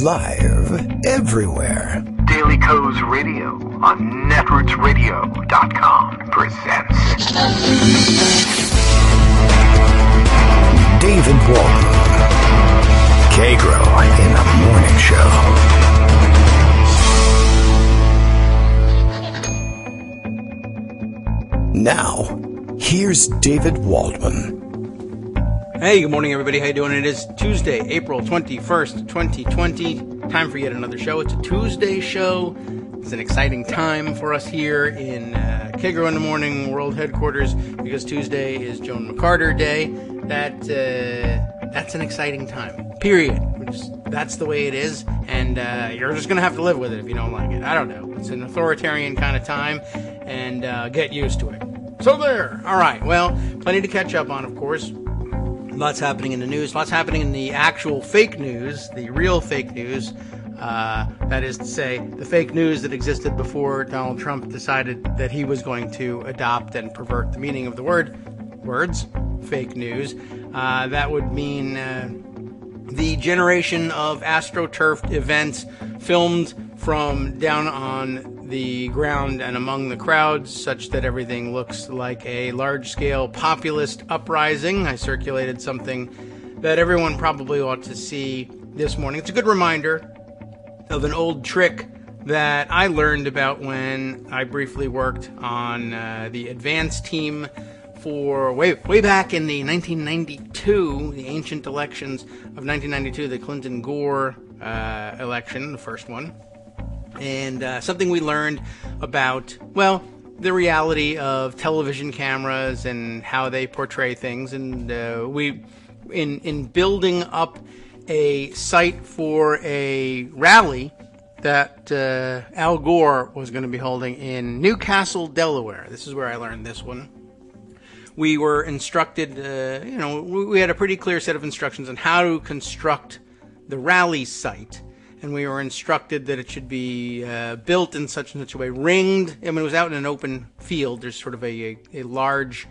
Live everywhere. Daily Co's Radio on netrootsradio.com presents David Walton. Kagro in the Morning Show. Now, here's David Waldman. Hey, good morning, everybody. How you doing? It is Tuesday, April 21st, 2020. Time for yet another show. It's a Tuesday show. It's an exciting time for us here in Kagro in the Morning World Headquarters because Tuesday is Joan McCarter Day. That's an exciting time, period. That's the way it is, and you're just going to have to live with it if you don't like it. I don't know. It's an authoritarian kind of time, and get used to it. So there. All right. Well, plenty to catch up on, of course. Lots happening in the news. Lots happening in the actual fake news, the real fake news. That is to say, the fake news that existed before Donald Trump decided that he was going to adopt and pervert the meaning of the words, fake news. That would mean the generation of astroturfed events filmed from down on the ground and among the crowds, such that everything looks like a large-scale populist uprising. I circulated something that everyone probably ought to see this morning. It's a good reminder of an old trick that I learned about when I briefly worked on the advance team for way back in the 1992, the ancient elections of 1992, the Clinton-Gore election, the first one. And something we learned about, well, the reality of television cameras and how they portray things. And in building up a site for a rally that Al Gore was going to be holding in Newcastle, Delaware. This is where I learned this one. We were instructed, we had a pretty clear set of instructions on how to construct the rally site. And we were instructed that it should be built in such and such a way, ringed. I mean, it was out in an open field. There's sort of a large,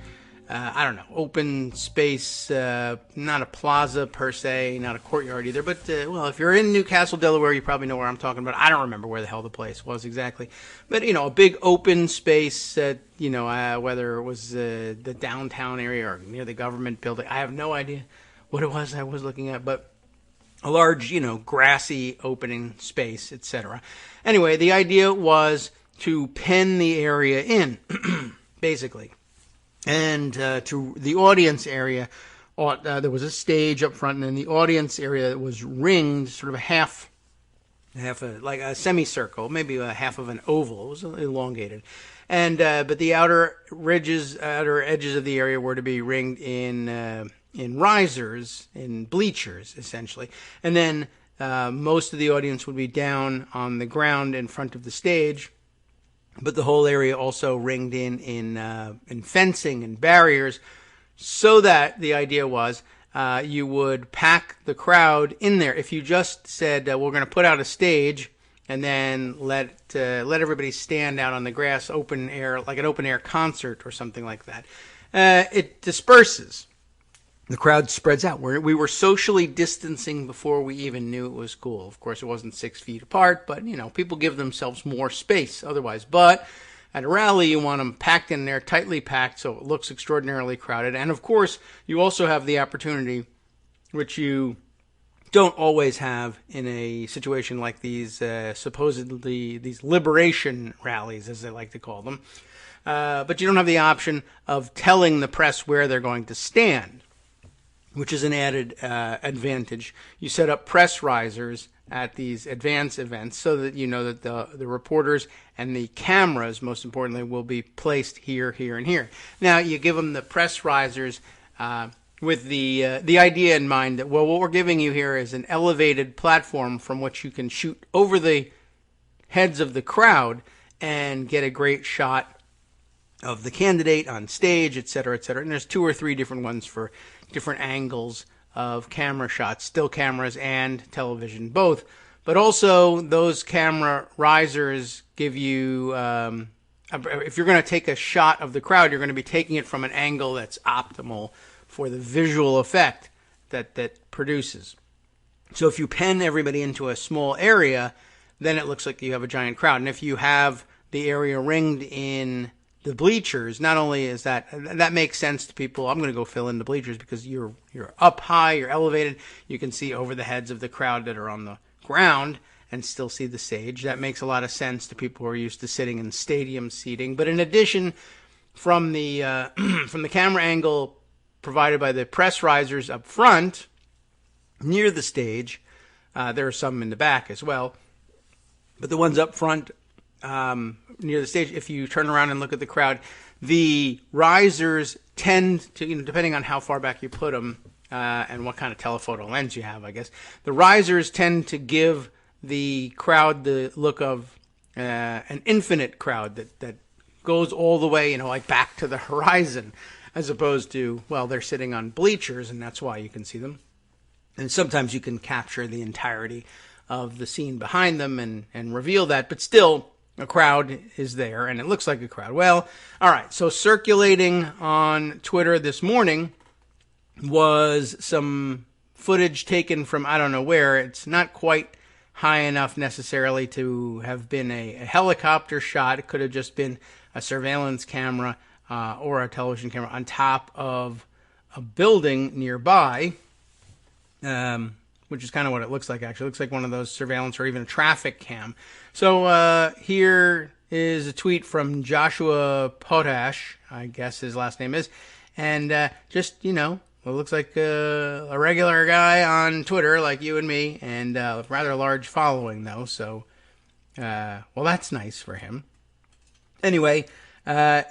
open space, not a plaza per se, not a courtyard either. But, if you're in Newcastle, Delaware, you probably know where I'm talking about. I don't remember where the hell the place was exactly. But, a big open space, whether it was the downtown area or near the government building. I have no idea what it was I was looking at, but a large, grassy opening space, etc. Anyway, the idea was to pen the area in, basically. And to the audience area, there was a stage up front, and then the audience area was ringed, sort of like a semicircle, maybe a half of an oval. It was elongated. And but the outer edges of the area were to be ringed in risers, in bleachers, essentially. And then most of the audience would be down on the ground in front of the stage, but the whole area also ringed in fencing and barriers, so that the idea was you would pack the crowd in there. If you just said, we're going to put out a stage and then let everybody stand out on the grass, open air, like an open air concert or something like that, it disperses. The crowd spreads out. We were socially distancing before we even knew it was cool. Of course, it wasn't 6 feet apart, but, people give themselves more space otherwise. But at a rally, you want them packed in there, tightly packed, so it looks extraordinarily crowded. And, of course, you also have the opportunity, which you don't always have in a situation like these supposedly these liberation rallies, as they like to call them. But you don't have the option of telling the press where they're going to stand, which is an added advantage. You set up press risers at these advance events so that you know that the reporters and the cameras, most importantly, will be placed here, here, and here. Now, you give them the press risers with the idea in mind that, well, what we're giving you here is an elevated platform from which you can shoot over the heads of the crowd and get a great shot of the candidate on stage, et cetera, et cetera. And there's 2 or 3 different ones for different angles of camera shots, still cameras and television, both. But also, those camera risers give you, if you're going to take a shot of the crowd, you're going to be taking it from an angle that's optimal for the visual effect that produces. So if you pen everybody into a small area, then it looks like you have a giant crowd. And if you have the area ringed in the bleachers, not only is that makes sense to people. I'm going to go fill in the bleachers because you're up high, you're elevated. You can see over the heads of the crowd that are on the ground and still see the stage. That makes a lot of sense to people who are used to sitting in stadium seating. But in addition, from the from the camera angle provided by the press risers up front near the stage, there are some in the back as well. But the ones up front near the stage, if you turn around and look at the crowd, the risers tend to, depending on how far back you put them and what kind of telephoto lens you have, I guess, the risers tend to give the crowd the look of an infinite crowd that goes all the way, like back to the horizon, as opposed to, well, they're sitting on bleachers, and that's why you can see them. And sometimes you can capture the entirety of the scene behind them and reveal that, but still, a crowd is there, and it looks like a crowd. Well, all right, so circulating on Twitter this morning was some footage taken from I don't know where. It's not quite high enough necessarily to have been a helicopter shot. It could have just been a surveillance camera or a television camera on top of a building nearby, which is kind of what it looks like, actually. It looks like one of those surveillance or even a traffic cam. So here is a tweet from Joshua Potash, I guess his last name is, and just, it looks like a regular guy on Twitter like you and me, and a rather large following, though, so, well, that's nice for him. Anyway,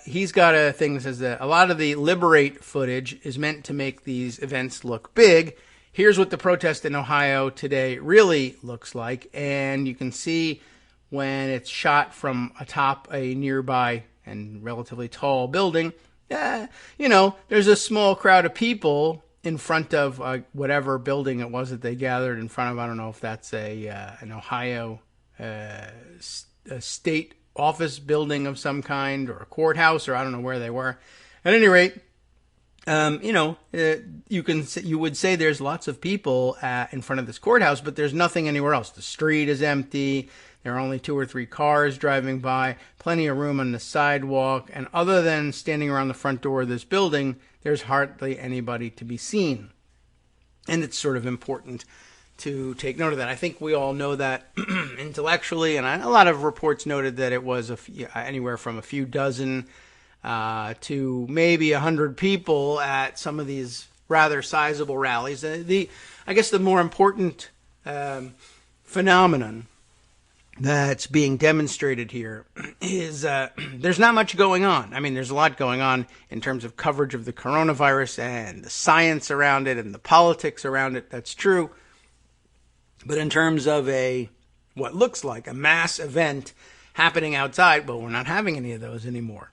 he's got a thing that says that a lot of the Liberate footage is meant to make these events look big. Here's what the protest in Ohio today really looks like, and you can see when it's shot from atop a nearby and relatively tall building, there's a small crowd of people in front of whatever building it was that they gathered in front of. I don't know if that's an Ohio a state office building of some kind or a courthouse, or I don't know where they were. At any rate, you would say there's lots of people in front of this courthouse, but there's nothing anywhere else. The street is empty. There are only 2 or 3 cars driving by, plenty of room on the sidewalk, and other than standing around the front door of this building, there's hardly anybody to be seen. And it's sort of important to take note of that. I think we all know that intellectually, and a lot of reports noted that it was anywhere from a few dozen to maybe 100 people at some of these rather sizable rallies. I guess the more important phenomenon that's being demonstrated here is there's not much going on. I mean, there's a lot going on in terms of coverage of the coronavirus and the science around it and the politics around it. That's true. But in terms of what looks like a mass event happening outside, well, we're not having any of those anymore.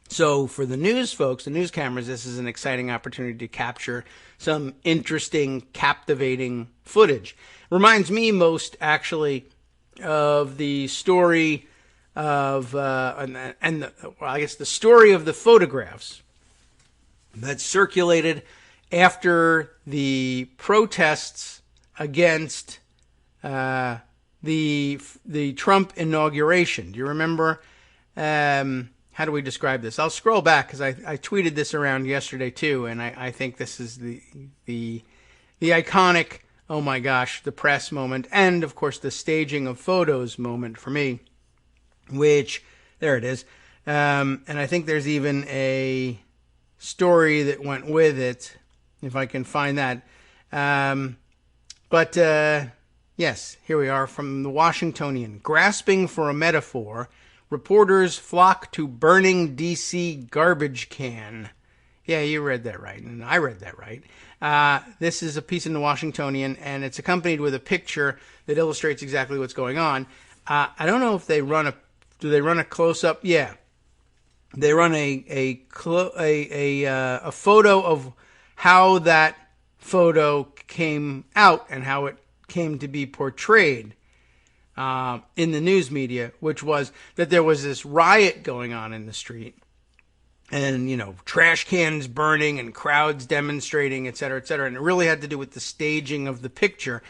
So for the news folks, the news cameras, this is an exciting opportunity to capture some interesting, captivating footage. Reminds me most, actually, of the story of, I guess the story of the photographs that circulated after the protests against the Trump inauguration. Do you remember? How do we describe this? I'll scroll back because I tweeted this around yesterday too, and I think this is the iconic, oh my gosh, the press moment, and of course the staging of photos moment for me, which, there it is. And I think there's even a story that went with it, if I can find that. But yes, here we are from the Washingtonian. Grasping for a metaphor, reporters flock to burning D.C. garbage can. Yeah, you read that right, and I read that right. This is a piece in the Washingtonian, and it's accompanied with a picture that illustrates exactly what's going on. I don't know if they run do they run a close-up? Yeah. They run a photo of how that photo came out and how it came to be portrayed in the news media, which was that there was this riot going on in the street, and, trash cans burning and crowds demonstrating, et cetera, et cetera. And it really had to do with the staging of the picture.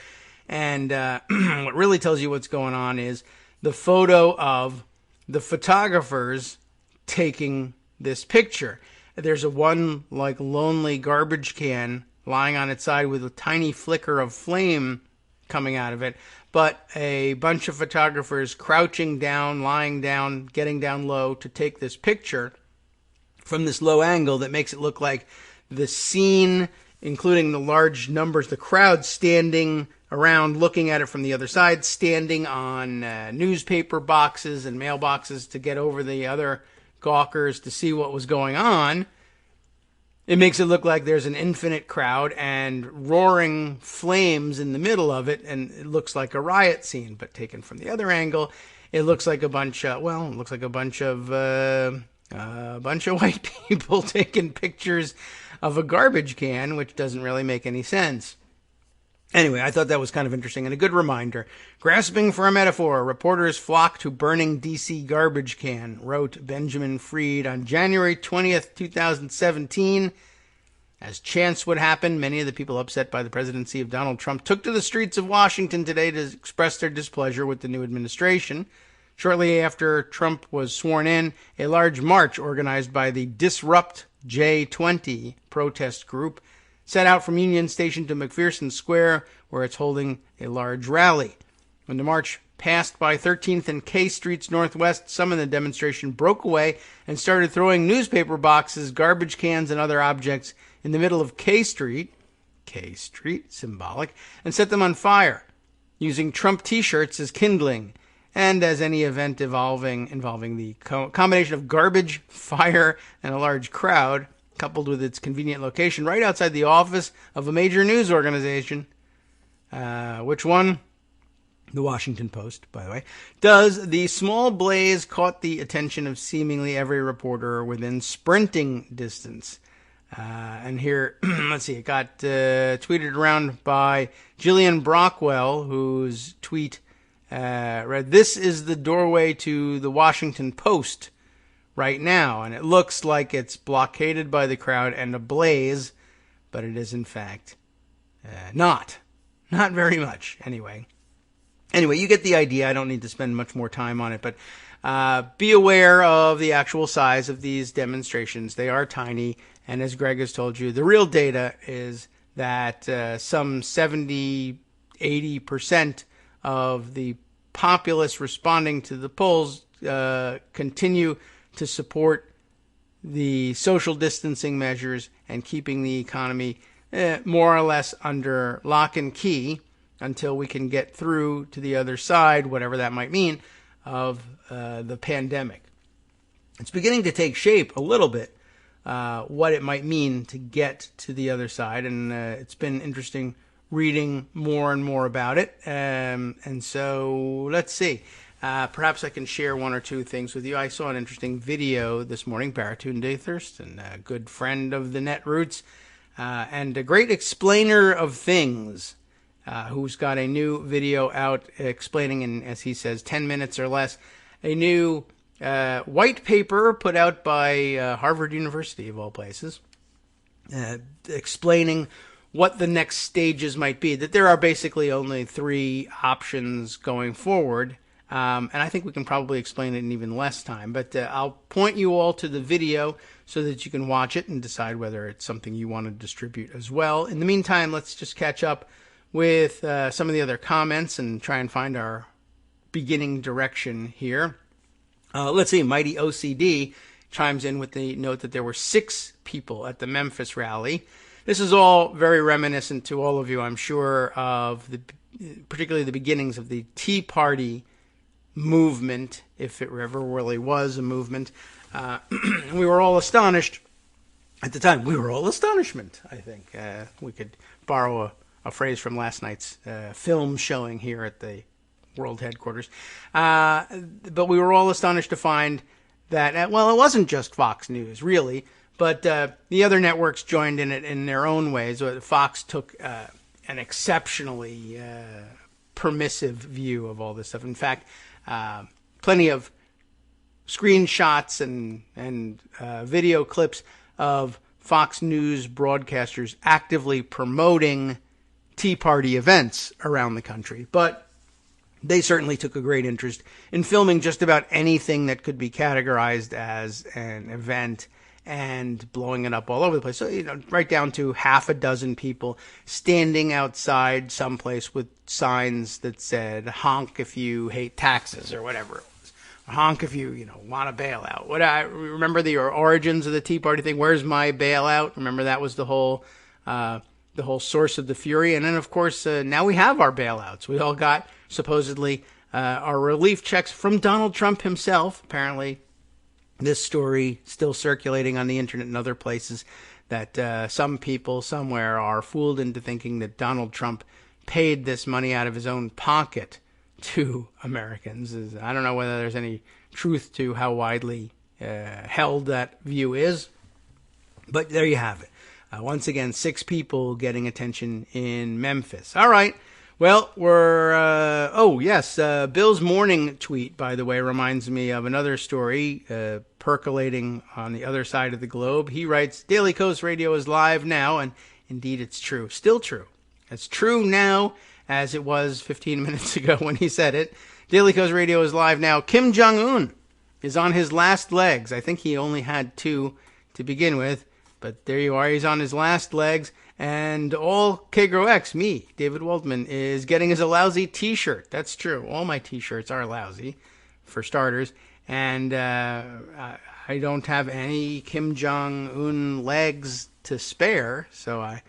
And what really tells you what's going on is the photo of the photographers taking this picture. There's a one lonely garbage can lying on its side with a tiny flicker of flame coming out of it, but a bunch of photographers crouching down, lying down, getting down low to take this picture from this low angle that makes it look like the scene, including the large numbers, the crowd standing around looking at it from the other side, standing on newspaper boxes and mailboxes to get over the other gawkers to see what was going on. It makes it look like there's an infinite crowd and roaring flames in the middle of it, and it looks like a riot scene. But taken from the other angle, it looks like a bunch of white people taking pictures of a garbage can, which doesn't really make any sense. Anyway, I thought that was kind of interesting and a good reminder. Grasping for a metaphor, reporters flock to burning D.C. garbage can, wrote Benjamin Freed on January 20th, 2017. As chance would happen, many of the people upset by the presidency of Donald Trump took to the streets of Washington today to express their displeasure with the new administration. Shortly after Trump was sworn in, a large march organized by the Disrupt J20 protest group set out from Union Station to McPherson Square, where it's holding a large rally. When the march passed by 13th and K Streets Northwest, some of the demonstration broke away and started throwing newspaper boxes, garbage cans, and other objects in the middle of K Street, symbolic, and set them on fire, using Trump t-shirts as kindling. And as any event involving the combination of garbage, fire, and a large crowd, coupled with its convenient location right outside the office of a major news organization. Which one? The Washington Post, by the way. Does the small blaze caught the attention of seemingly every reporter within sprinting distance? And here, let's see, it got tweeted around by Jillian Brockwell, whose tweet read, "This is the doorway to the Washington Post right now, and it looks like it's blockaded by the crowd and ablaze, but it is in fact not very much. Anyway, you get the idea. I don't need to spend much more time on it, but be aware of the actual size of these demonstrations. They are tiny, and as Greg has told you, the real data is that some 70-80% of the populace responding to the polls continue to support the social distancing measures and keeping the economy more or less under lock and key until we can get through to the other side, whatever that might mean, of the pandemic. It's beginning to take shape a little bit, what it might mean to get to the other side, and it's been interesting reading more and more about it. And so let's see. Perhaps I can share one or two things with you. I saw an interesting video this morning. Baratunde Thurston, a good friend of the Netroots, and a great explainer of things, who's got a new video out explaining in, as he says, 10 minutes or less, a new white paper put out by Harvard University, of all places, explaining what the next stages might be, that there are basically only 3 options going forward. And I think we can probably explain it in even less time. But I'll point you all to the video so that you can watch it and decide whether it's something you want to distribute as well. In the meantime, let's just catch up with some of the other comments and try and find our beginning direction here. Let's see, Mighty OCD chimes in with the note that there were 6 people at the Memphis rally. This is all very reminiscent to all of you, I'm sure, of particularly the beginnings of the Tea Party movement, if it ever really was a movement. We were all astonished at the time. We were all astonishment, I think. We could borrow a phrase from last night's film showing here at the world headquarters. But we were all astonished to find that, well, it wasn't just Fox News, really, but the other networks joined in it in their own ways. Fox took an exceptionally permissive view of all this stuff. In fact, plenty of screenshots and video clips of Fox News broadcasters actively promoting Tea Party events around the country. But they certainly took a great interest in filming just about anything that could be categorized as an event and blowing it up all over the place. So, right down to half a dozen people standing outside someplace with signs that said, honk if you hate taxes, or whatever it was. Or honk if you, want a bailout. I remember the origins of the Tea Party thing. Where's my bailout? Remember that was the whole source of the fury. And then, of course, now we have our bailouts. We all got, supposedly, our relief checks from Donald Trump himself. Apparently, this story still circulating on the internet and other places, that some people somewhere are fooled into thinking that Donald Trump paid this money out of his own pocket to Americans. I don't know whether there's any truth to how widely held that view is, but there you have it. Once again, 6 people getting attention in Memphis. All right. Well, Bill's morning tweet, by the way, reminds me of another story percolating on the other side of the globe. He writes, Daily Kos Radio is live now, and indeed it's true. Still true. It's true now as it was 15 minutes ago when he said it. Daily Kos Radio is live now. Kim Jong-un is on his last legs. I think he only had 2 to begin with, but there you are. He's on his last legs. And all Kagro X, me, David Waldman, is getting us a lousy T-shirt. That's true. All my T-shirts are lousy, for starters. And I don't have any Kim Jong-un legs to spare, so I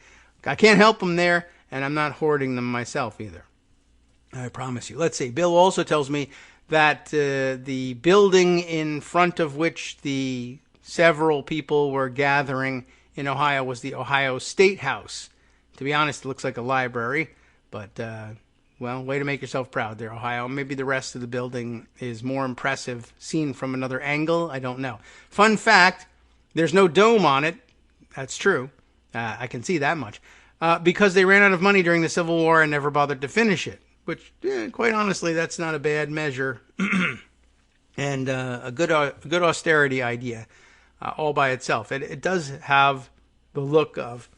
can't help him there, and I'm not hoarding them myself either. I promise you. Let's see. Bill also tells me that the building in front of which the several people were gathering in Ohio was the Ohio State House. To be honest, it looks like a library, but, way to make yourself proud there, Ohio. Maybe the rest of the building is more impressive seen from another angle. I don't know. Fun fact, there's no dome on it. That's true. I can see that much. Because they ran out of money during the Civil War and never bothered to finish it, which, quite honestly, that's not a bad measure. And a good austerity idea. All by itself. It does have the look of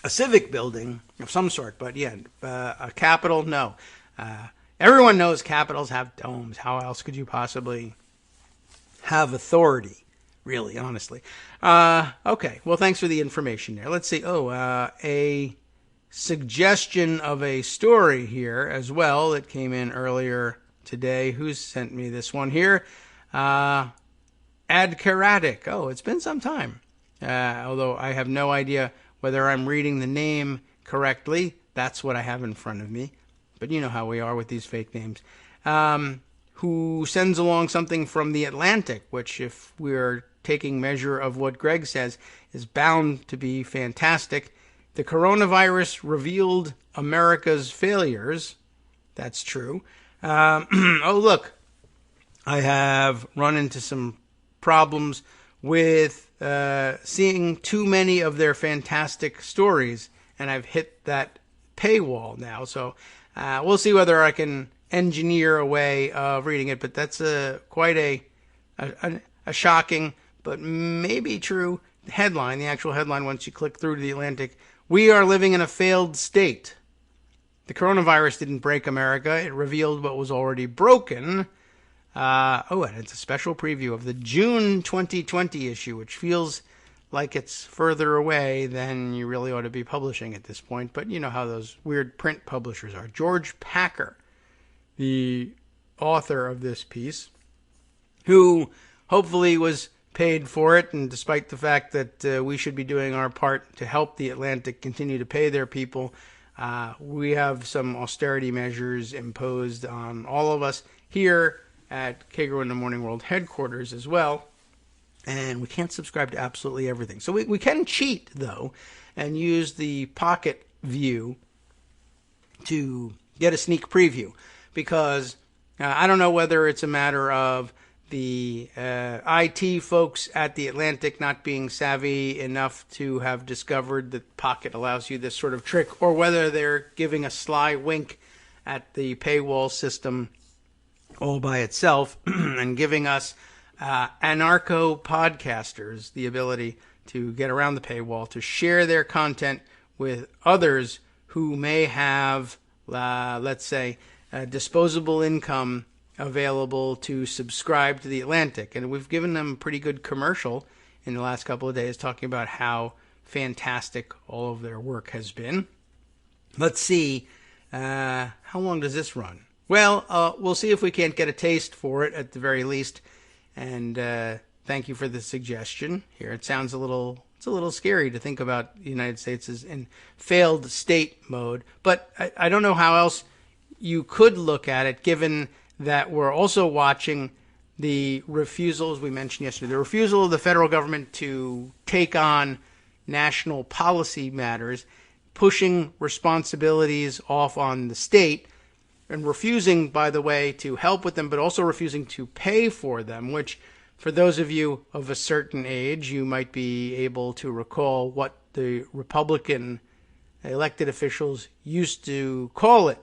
a civic building of some sort, but a capitol, no. Everyone knows capitals have domes. How else could you possibly have authority, really, honestly? Okay, well, thanks for the information there. Let's see. A suggestion of a story here as well that came in earlier today. Who's sent me this one here? Adkaratic. Oh, it's been some time. Although I have no idea whether I'm reading the name correctly. That's what I have in front of me. But you know how we are with these fake names. Who sends along something from the Atlantic, which, if we're taking measure of what Greg says, is bound to be fantastic. The coronavirus revealed America's failures. That's true. Oh, look. I have run into some problems with seeing too many of their fantastic stories, and I've hit that paywall now. So we'll see whether I can engineer a way of reading it, but that's quite a shocking but maybe true headline, the actual headline once you click through to the Atlantic. We are living in a failed state. The coronavirus didn't break America. It revealed what was already broken. And it's a special preview of the June 2020 issue, which feels like it's further away than you really ought to be publishing at this point. But you know how those weird print publishers are. George Packer, the author of this piece, who hopefully was paid for it, and despite the fact that we should be doing our part to help the Atlantic continue to pay their people, we have some austerity measures imposed on all of us here at Kagro in the Morning World headquarters as well, and we can't subscribe to absolutely everything. So we can cheat, though, and use the pocket view to get a sneak preview, because I don't know whether it's a matter of the IT folks at the Atlantic not being savvy enough to have discovered that Pocket allows you this sort of trick, or whether they're giving a sly wink at the paywall system all by itself and giving us anarcho podcasters the ability to get around the paywall, to share their content with others who may have, let's say, disposable income available to subscribe to The Atlantic. And we've given them a pretty good commercial in the last couple of days talking about how fantastic all of their work has been. Let's see, how long does this run? Well, we'll see if we can't get a taste for it at the very least. And thank you for the suggestion here. It sounds a little scary to think about the United States as in failed state mode. But I don't know how else you could look at it, given that we're also watching the refusal, as we mentioned yesterday, the refusal of the federal government to take on national policy matters, pushing responsibilities off on the state, and refusing, by the way, to help with them, but also refusing to pay for them, which, for those of you of a certain age, you might be able to recall what the Republican elected officials used to call it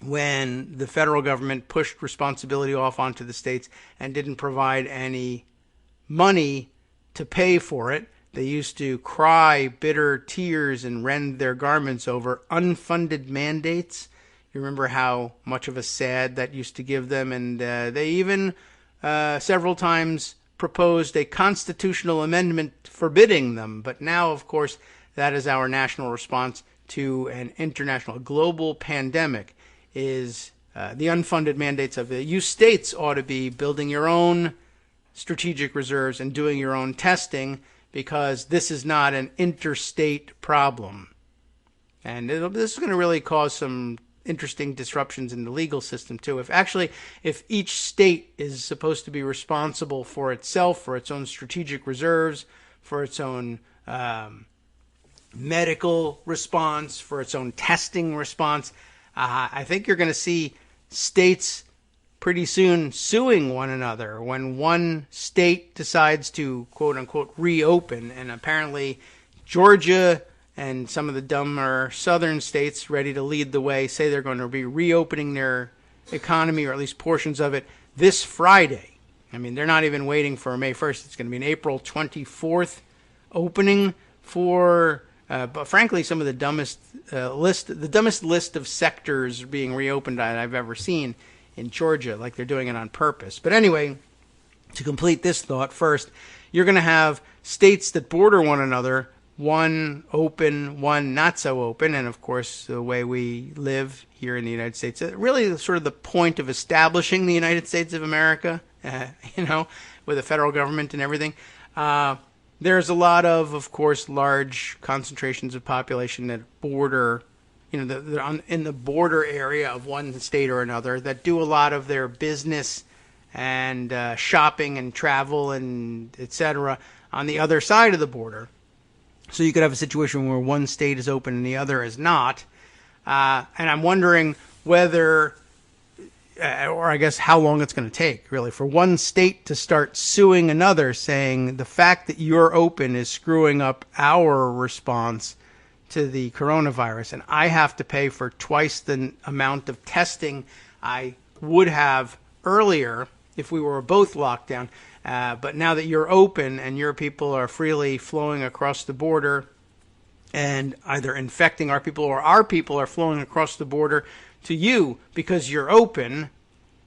when the federal government pushed responsibility off onto the states and didn't provide any money to pay for it. They used to cry bitter tears and rend their garments over unfunded mandates. You remember how much of a sad that used to give them, and they even several times proposed a constitutional amendment forbidding them. But now, of course, that is our national response to an international global pandemic, is the unfunded mandates of it. You states ought to be building your own strategic reserves and doing your own testing, because this is not an interstate problem. And this is going to really cause some interesting disruptions in the legal system too. If each state is supposed to be responsible for itself, for its own strategic reserves, for its own medical response, for its own testing response, I think you're going to see states pretty soon suing one another when one state decides to, quote unquote, reopen. And apparently Georgia and some of the dumber southern states, ready to lead the way, say they're going to be reopening their economy, or at least portions of it, this Friday. I mean, they're not even waiting for May 1st. It's going to be an April 24th opening for, but frankly, some of the dumbest list of sectors being reopened that I've ever seen in Georgia, like they're doing it on purpose. But anyway, to complete this thought, first, you're going to have states that border one another, one open, one not so open, and of course the way we live here in the United States, really sort of the point of establishing the United States of America, with the federal government and everything. There's a lot of course, large concentrations of population that border, in the border area of one state or another, that do a lot of their business and shopping and travel and etc. on the other side of the border. So you could have a situation where one state is open and the other is not. And I'm wondering whether, or I guess how long it's going to take, really, for one state to start suing another, saying the fact that you're open is screwing up our response to the coronavirus, and I have to pay for twice the amount of testing I would have earlier if we were both locked down. But now that you're open and your people are freely flowing across the border and either infecting our people, or our people are flowing across the border to you because you're open,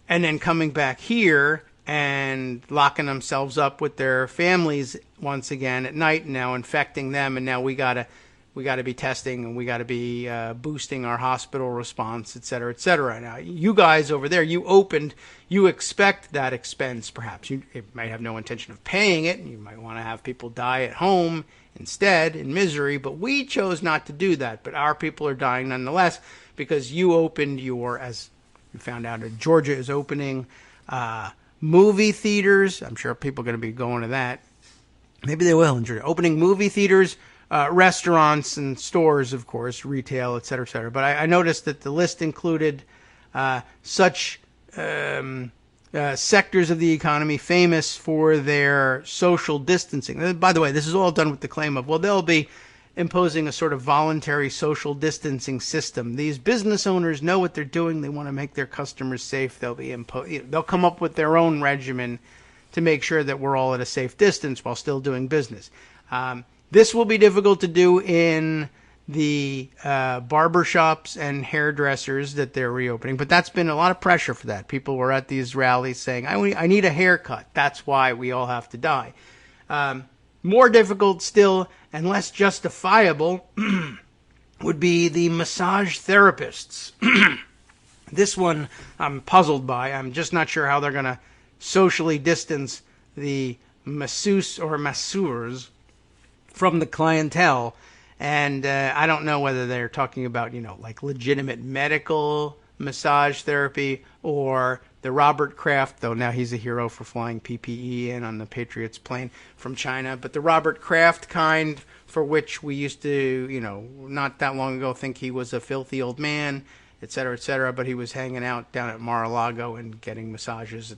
and then coming back here and locking themselves up with their families once again at night, and now infecting them, and now we got to be testing, and we got to be boosting our hospital response, et cetera, et cetera. Now, you guys over there, you opened, you expect that expense, perhaps. You might have no intention of paying it. You might want to have people die at home instead in misery, but we chose not to do that. But our people are dying nonetheless because you opened your, as we found out, Georgia is opening movie theaters. I'm sure people are going to be going to that. Maybe they will in Georgia. Opening movie theaters, restaurants and stores, of course, retail, et cetera, et cetera. But I noticed that the list included such sectors of the economy famous for their social distancing. By the way, this is all done with the claim of, well, there'll be imposing a sort of voluntary social distancing system. These business owners know what they're doing. They want to make their customers safe. They'll come up with their own regimen to make sure that we're all at a safe distance while still doing business. This will be difficult to do in the barbershops and hairdressers that they're reopening, but that's been a lot of pressure for that. People were at these rallies saying, I need a haircut. That's why we all have to die. More difficult still and less justifiable would be the massage therapists. This one I'm puzzled by. I'm just not sure how they're going to socially distance the masseuse or masseurs from the clientele. And I don't know whether they're talking about, like legitimate medical massage therapy or the Robert Kraft, though now he's a hero for flying PPE in on the Patriots plane from China, but the Robert Kraft kind for which we used to, not that long ago think he was a filthy old man, et cetera, but he was hanging out down at Mar-a-Lago and getting massages,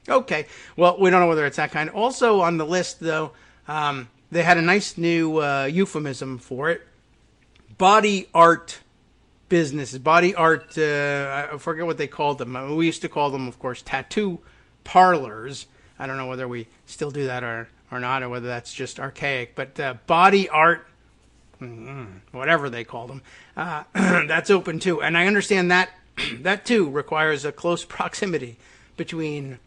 Okay, well, we don't know whether it's that kind. Also on the list, though, they had a nice new euphemism for it. Body art businesses. Body art, I forget what they called them. We used to call them, of course, tattoo parlors. I don't know whether we still do that or not, or whether that's just archaic. But body art, whatever they call them, that's open too. And I understand that that too requires a close proximity between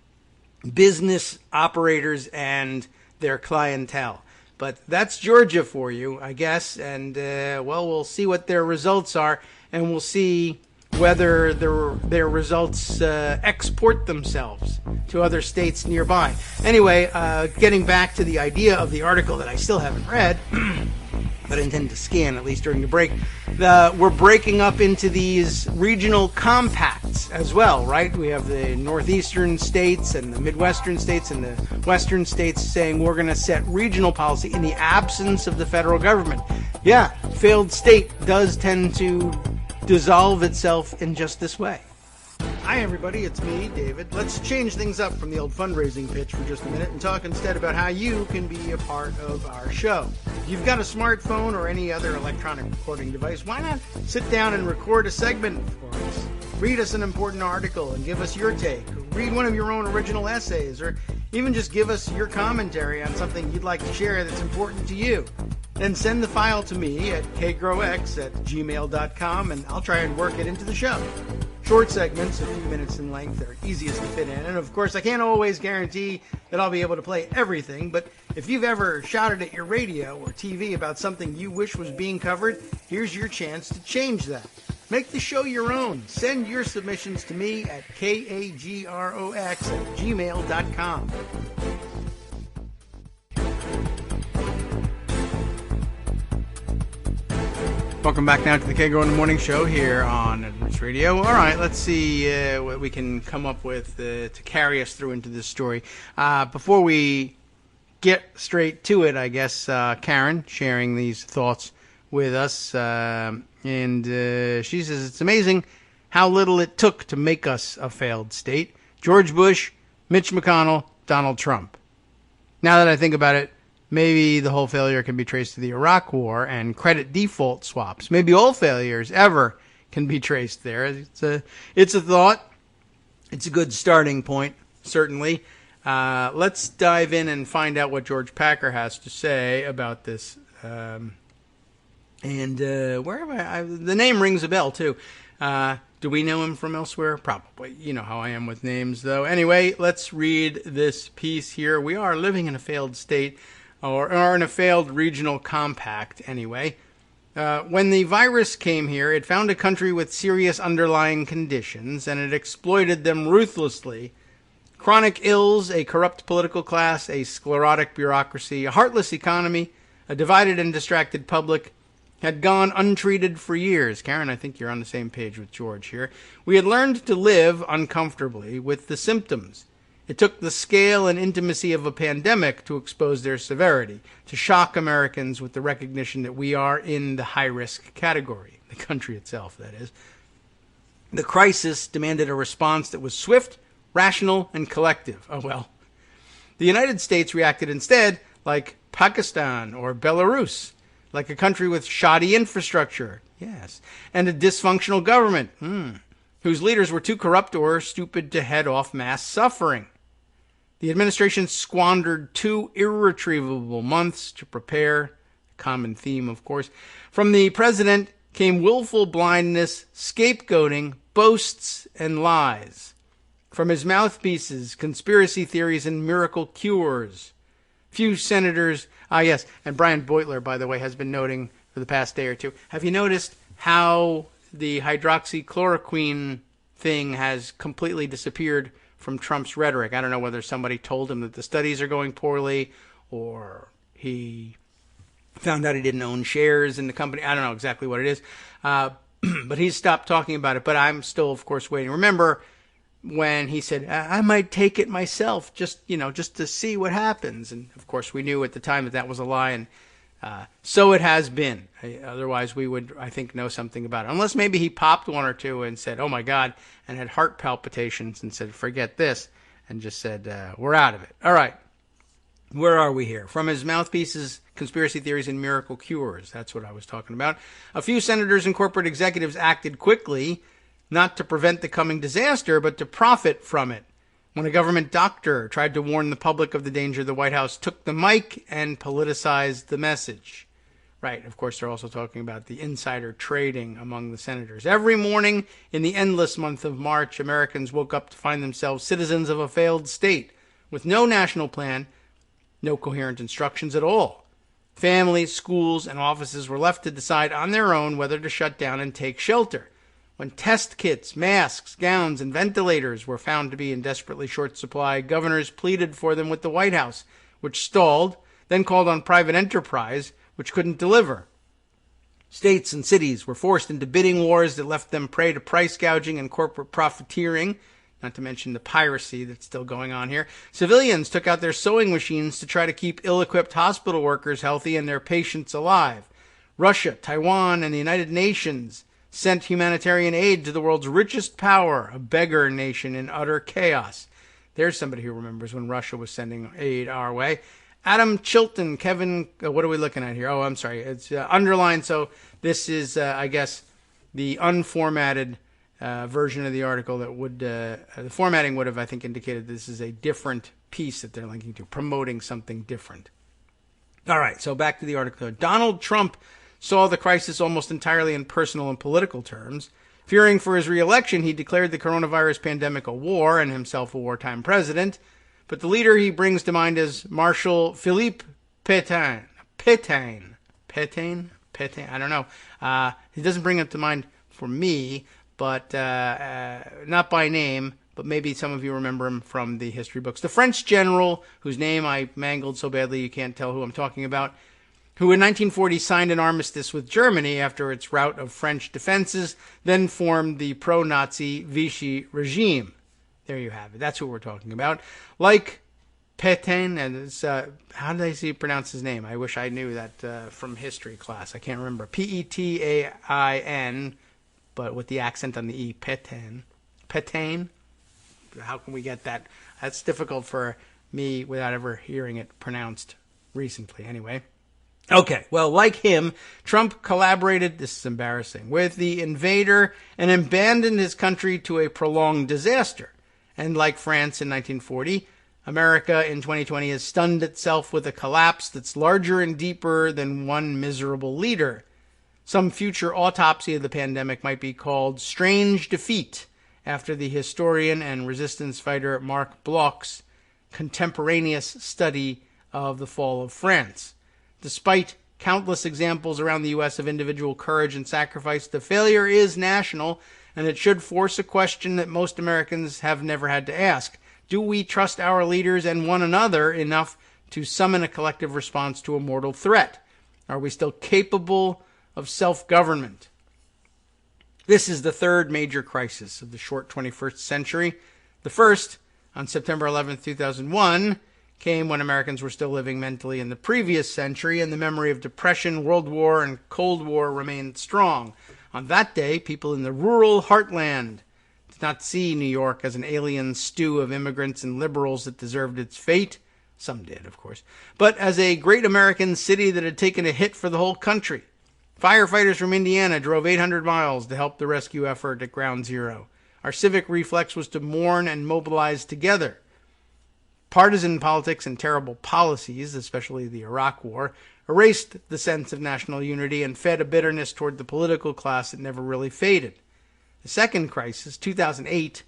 business operators and their clientele. But that's Georgia for you, I guess. And, we'll see what their results are. And we'll see whether their results export themselves to other states nearby. Anyway, getting back to the idea of the article that I still haven't read, but I intend to scan at least during the break, we're breaking up into these regional compacts as well, right? We have the northeastern states and the midwestern states and the western states saying we're going to set regional policy in the absence of the federal government. Yeah, failed state does tend to dissolve itself in just this way. Hi everybody, it's me, David. Let's change things up from the old fundraising pitch for just a minute and talk instead about how you can be a part of our show. If you've got a smartphone or any other electronic recording device, why not sit down and record a segment for us? Read us an important article and give us your take. Or read one of your own original essays, or even just give us your commentary on something you'd like to share that's important to you. Then send the file to me at kagrox@gmail.com and I'll try and work it into the show. Short segments, a few minutes in length, are easiest to fit in. And of course, I can't always guarantee that I'll be able to play everything, but if you've ever shouted at your radio or TV about something you wish was being covered, here's your chance to change that. Make the show your own. Send your submissions to me at kagrox@gmail.com. Welcome back now to the Kagro in the Morning Show here on Networks Radio. All right, let's see what we can come up with to carry us through into this story. Before we get straight to it, I guess Karen sharing these thoughts with us. And she says, it's amazing how little it took to make us a failed state. George Bush, Mitch McConnell, Donald Trump. Now that I think about it, maybe the whole failure can be traced to the Iraq War and credit default swaps. Maybe all failures ever can be traced there. It's a thought. It's a good starting point, certainly. Let's dive in and find out what George Packer has to say about this. Where have the name rings a bell, too. Do we know him from elsewhere? Probably. You know how I am with names, though. Anyway, let's read this piece here. We are living in a failed state. Or in a failed regional compact, anyway. When the virus came here, it found a country with serious underlying conditions, and it exploited them ruthlessly. Chronic ills, a corrupt political class, a sclerotic bureaucracy, a heartless economy, a divided and distracted public, had gone untreated for years. Karen, I think you're on the same page with George here. We had learned to live uncomfortably with the symptoms. It took the scale and intimacy of a pandemic to expose their severity, to shock Americans with the recognition that we are in the high-risk category, the country itself, that is. The crisis demanded a response that was swift, rational, and collective. Oh, well. The United States reacted instead like Pakistan or Belarus, like a country with shoddy infrastructure, yes, and a dysfunctional government, whose leaders were too corrupt or stupid to head off mass suffering. The administration squandered 2 irretrievable months to prepare, a common theme, of course. From the president came willful blindness, scapegoating, boasts, and lies. From his mouthpieces, conspiracy theories and miracle cures. Few senators, yes, and Brian Beutler, by the way, has been noting for the past day or two. Have you noticed how the hydroxychloroquine thing has completely disappeared from Trump's rhetoric? I don't know whether somebody told him that the studies are going poorly, or he found out he didn't own shares in the company. I don't know exactly what it is. But he's stopped talking about it. But I'm still, of course, waiting. Remember when he said, I might take it myself just to see what happens. And, of course, we knew at the time that was a lie. And so it has been. Otherwise, we would, I think, know something about it. Unless maybe he popped one or two and said, oh, my God, and had heart palpitations and said, forget this, and just said, we're out of it. All right. Where are we here? From his mouthpieces, conspiracy theories, and miracle cures. That's what I was talking about. A few senators and corporate executives acted quickly, not to prevent the coming disaster, but to profit from it. When a government doctor tried to warn the public of the danger, the White House took the mic and politicized the message. Right, of course, they're also talking about the insider trading among the senators. Every morning in the endless month of March, Americans woke up to find themselves citizens of a failed state, with no national plan, no coherent instructions at all. Families, schools, and offices were left to decide on their own whether to shut down and take shelter. When test kits, masks, gowns, and ventilators were found to be in desperately short supply, governors pleaded for them with the White House, which stalled, then called on private enterprise, which couldn't deliver. States and cities were forced into bidding wars that left them prey to price gouging and corporate profiteering, not to mention the piracy that's still going on here. Civilians took out their sewing machines to try to keep ill-equipped hospital workers healthy and their patients alive. Russia, Taiwan, and the United Nations sent humanitarian aid to the world's richest power, a beggar nation in utter chaos. There's somebody who remembers when Russia was sending aid our way. Adam Chilton, Kevin, what are we looking at here? Oh, I'm sorry. It's underlined, so this is, I guess, the unformatted version of the article that would, the formatting would have, I think, indicated this is a different piece that they're linking to, promoting something different. All right, so back to the article. Donald Trump saw the crisis almost entirely in personal and political terms. Fearing for his re-election, he declared the coronavirus pandemic a war and himself a wartime president. But the leader he brings to mind is Marshal Philippe Pétain. Pétain? I don't know. He doesn't bring it to mind for me, but not by name, but maybe some of you remember him from the history books. The French general, whose name I mangled so badly you can't tell who I'm talking about, who in 1940 signed an armistice with Germany after its rout of French defenses, then formed the pro-Nazi Vichy regime. There you have it. That's what we're talking about. Like Pétain, and it's, how did I see pronounce his name? I wish I knew that from history class. I can't remember. P-E-T-A-I-N, but with the accent on the E. Pétain. Pétain? How can we get that? That's difficult for me without ever hearing it pronounced recently. Anyway. Okay, well, like him, Trump collaborated, this is embarrassing, with the invader and abandoned his country to a prolonged disaster. And like France in 1940, America in 2020 has stunned itself with a collapse that's larger and deeper than one miserable leader. Some future autopsy of the pandemic might be called Strange Defeat, after the historian and resistance fighter Marc Bloch's contemporaneous study of the fall of France. Despite countless examples around the U.S. of individual courage and sacrifice, the failure is national, and it should force a question that most Americans have never had to ask. Do we trust our leaders and one another enough to summon a collective response to a mortal threat? Are we still capable of self-government? This is the third major crisis of the short 21st century. The first, on September 11, 2001, came when Americans were still living mentally in the previous century, and the memory of Depression, World War, and Cold War remained strong. On that day, people in the rural heartland did not see New York as an alien stew of immigrants and liberals that deserved its fate. Some did, of course. But as a great American city that had taken a hit for the whole country. Firefighters from Indiana drove 800 miles to help the rescue effort at Ground Zero. Our civic reflex was to mourn and mobilize together. Partisan politics and terrible policies, especially the Iraq War, erased the sense of national unity and fed a bitterness toward the political class that never really faded. The second crisis, 2008,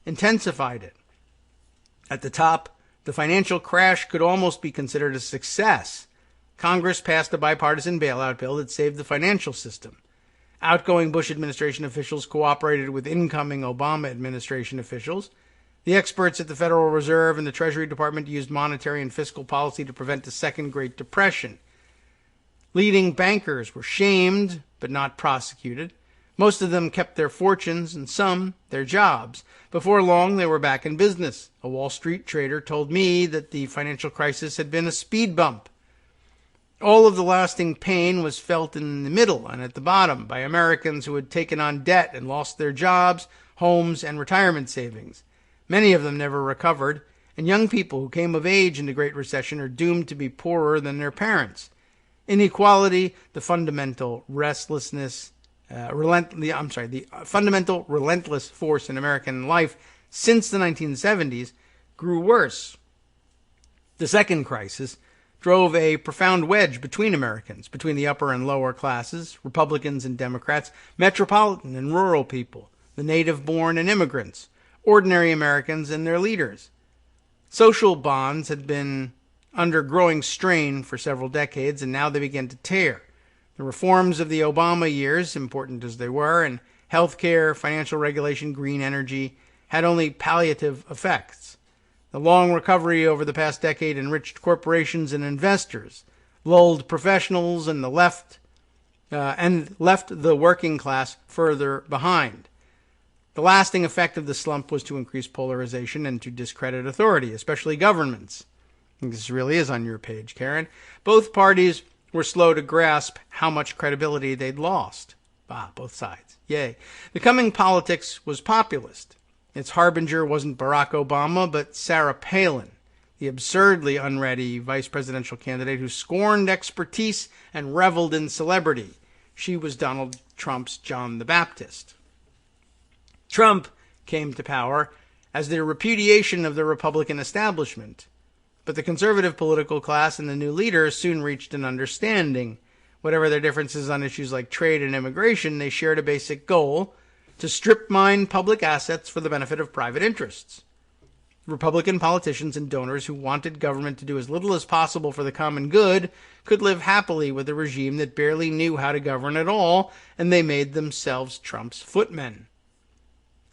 intensified it. At the top, the financial crash could almost be considered a success. Congress passed a bipartisan bailout bill that saved the financial system. Outgoing Bush administration officials cooperated with incoming Obama administration officials. The experts at the Federal Reserve and the Treasury Department used monetary and fiscal policy to prevent a second Great Depression. Leading bankers were shamed, but not prosecuted. Most of them kept their fortunes and some their jobs. Before long, they were back in business. A Wall Street trader told me that the financial crisis had been a speed bump. All of the lasting pain was felt in the middle and at the bottom by Americans who had taken on debt and lost their jobs, homes, and retirement savings. Many of them never recovered, and young people who came of age in the Great Recession are doomed to be poorer than their parents. Inequality, the fundamental relentless force in American life since the 1970s, grew worse. The second crisis drove a profound wedge between Americans, between the upper and lower classes, Republicans and Democrats, metropolitan and rural people, the native-born and immigrants, ordinary Americans and their leaders. Social bonds had been under growing strain for several decades, and now they began to tear. The reforms of the Obama years, important as they were, and healthcare, financial regulation, green energy, had only palliative effects. The long recovery over the past decade enriched corporations and investors, lulled professionals and left the working class further behind. The lasting effect of the slump was to increase polarization and to discredit authority, especially governments. This really is on your page, Karen. Both parties were slow to grasp how much credibility they'd lost. Both sides. Yay. The coming politics was populist. Its harbinger wasn't Barack Obama, but Sarah Palin, the absurdly unready vice presidential candidate who scorned expertise and reveled in celebrity. She was Donald Trump's John the Baptist. Trump came to power as the repudiation of the Republican establishment. But the conservative political class and the new leader soon reached an understanding. Whatever their differences on issues like trade and immigration, they shared a basic goal: to strip mine public assets for the benefit of private interests. Republican politicians and donors who wanted government to do as little as possible for the common good could live happily with a regime that barely knew how to govern at all, and they made themselves Trump's footmen.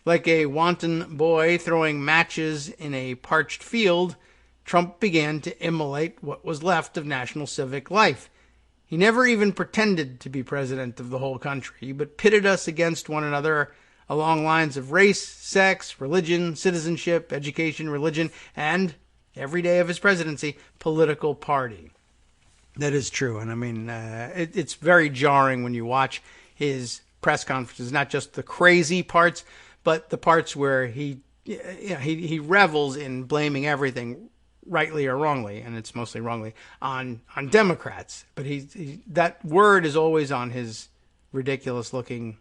Like a wanton boy throwing matches in a parched field, Trump began to immolate what was left of national civic life. He never even pretended to be president of the whole country, but pitted us against one another along lines of race, sex, religion, citizenship, education, religion, and, every day of his presidency, political party. That is true, and I mean, it's very jarring when you watch his press conferences, not just the crazy parts, but the parts where he revels in blaming everything, rightly or wrongly, and it's mostly wrongly, on Democrats. But he that word is always on his ridiculous-looking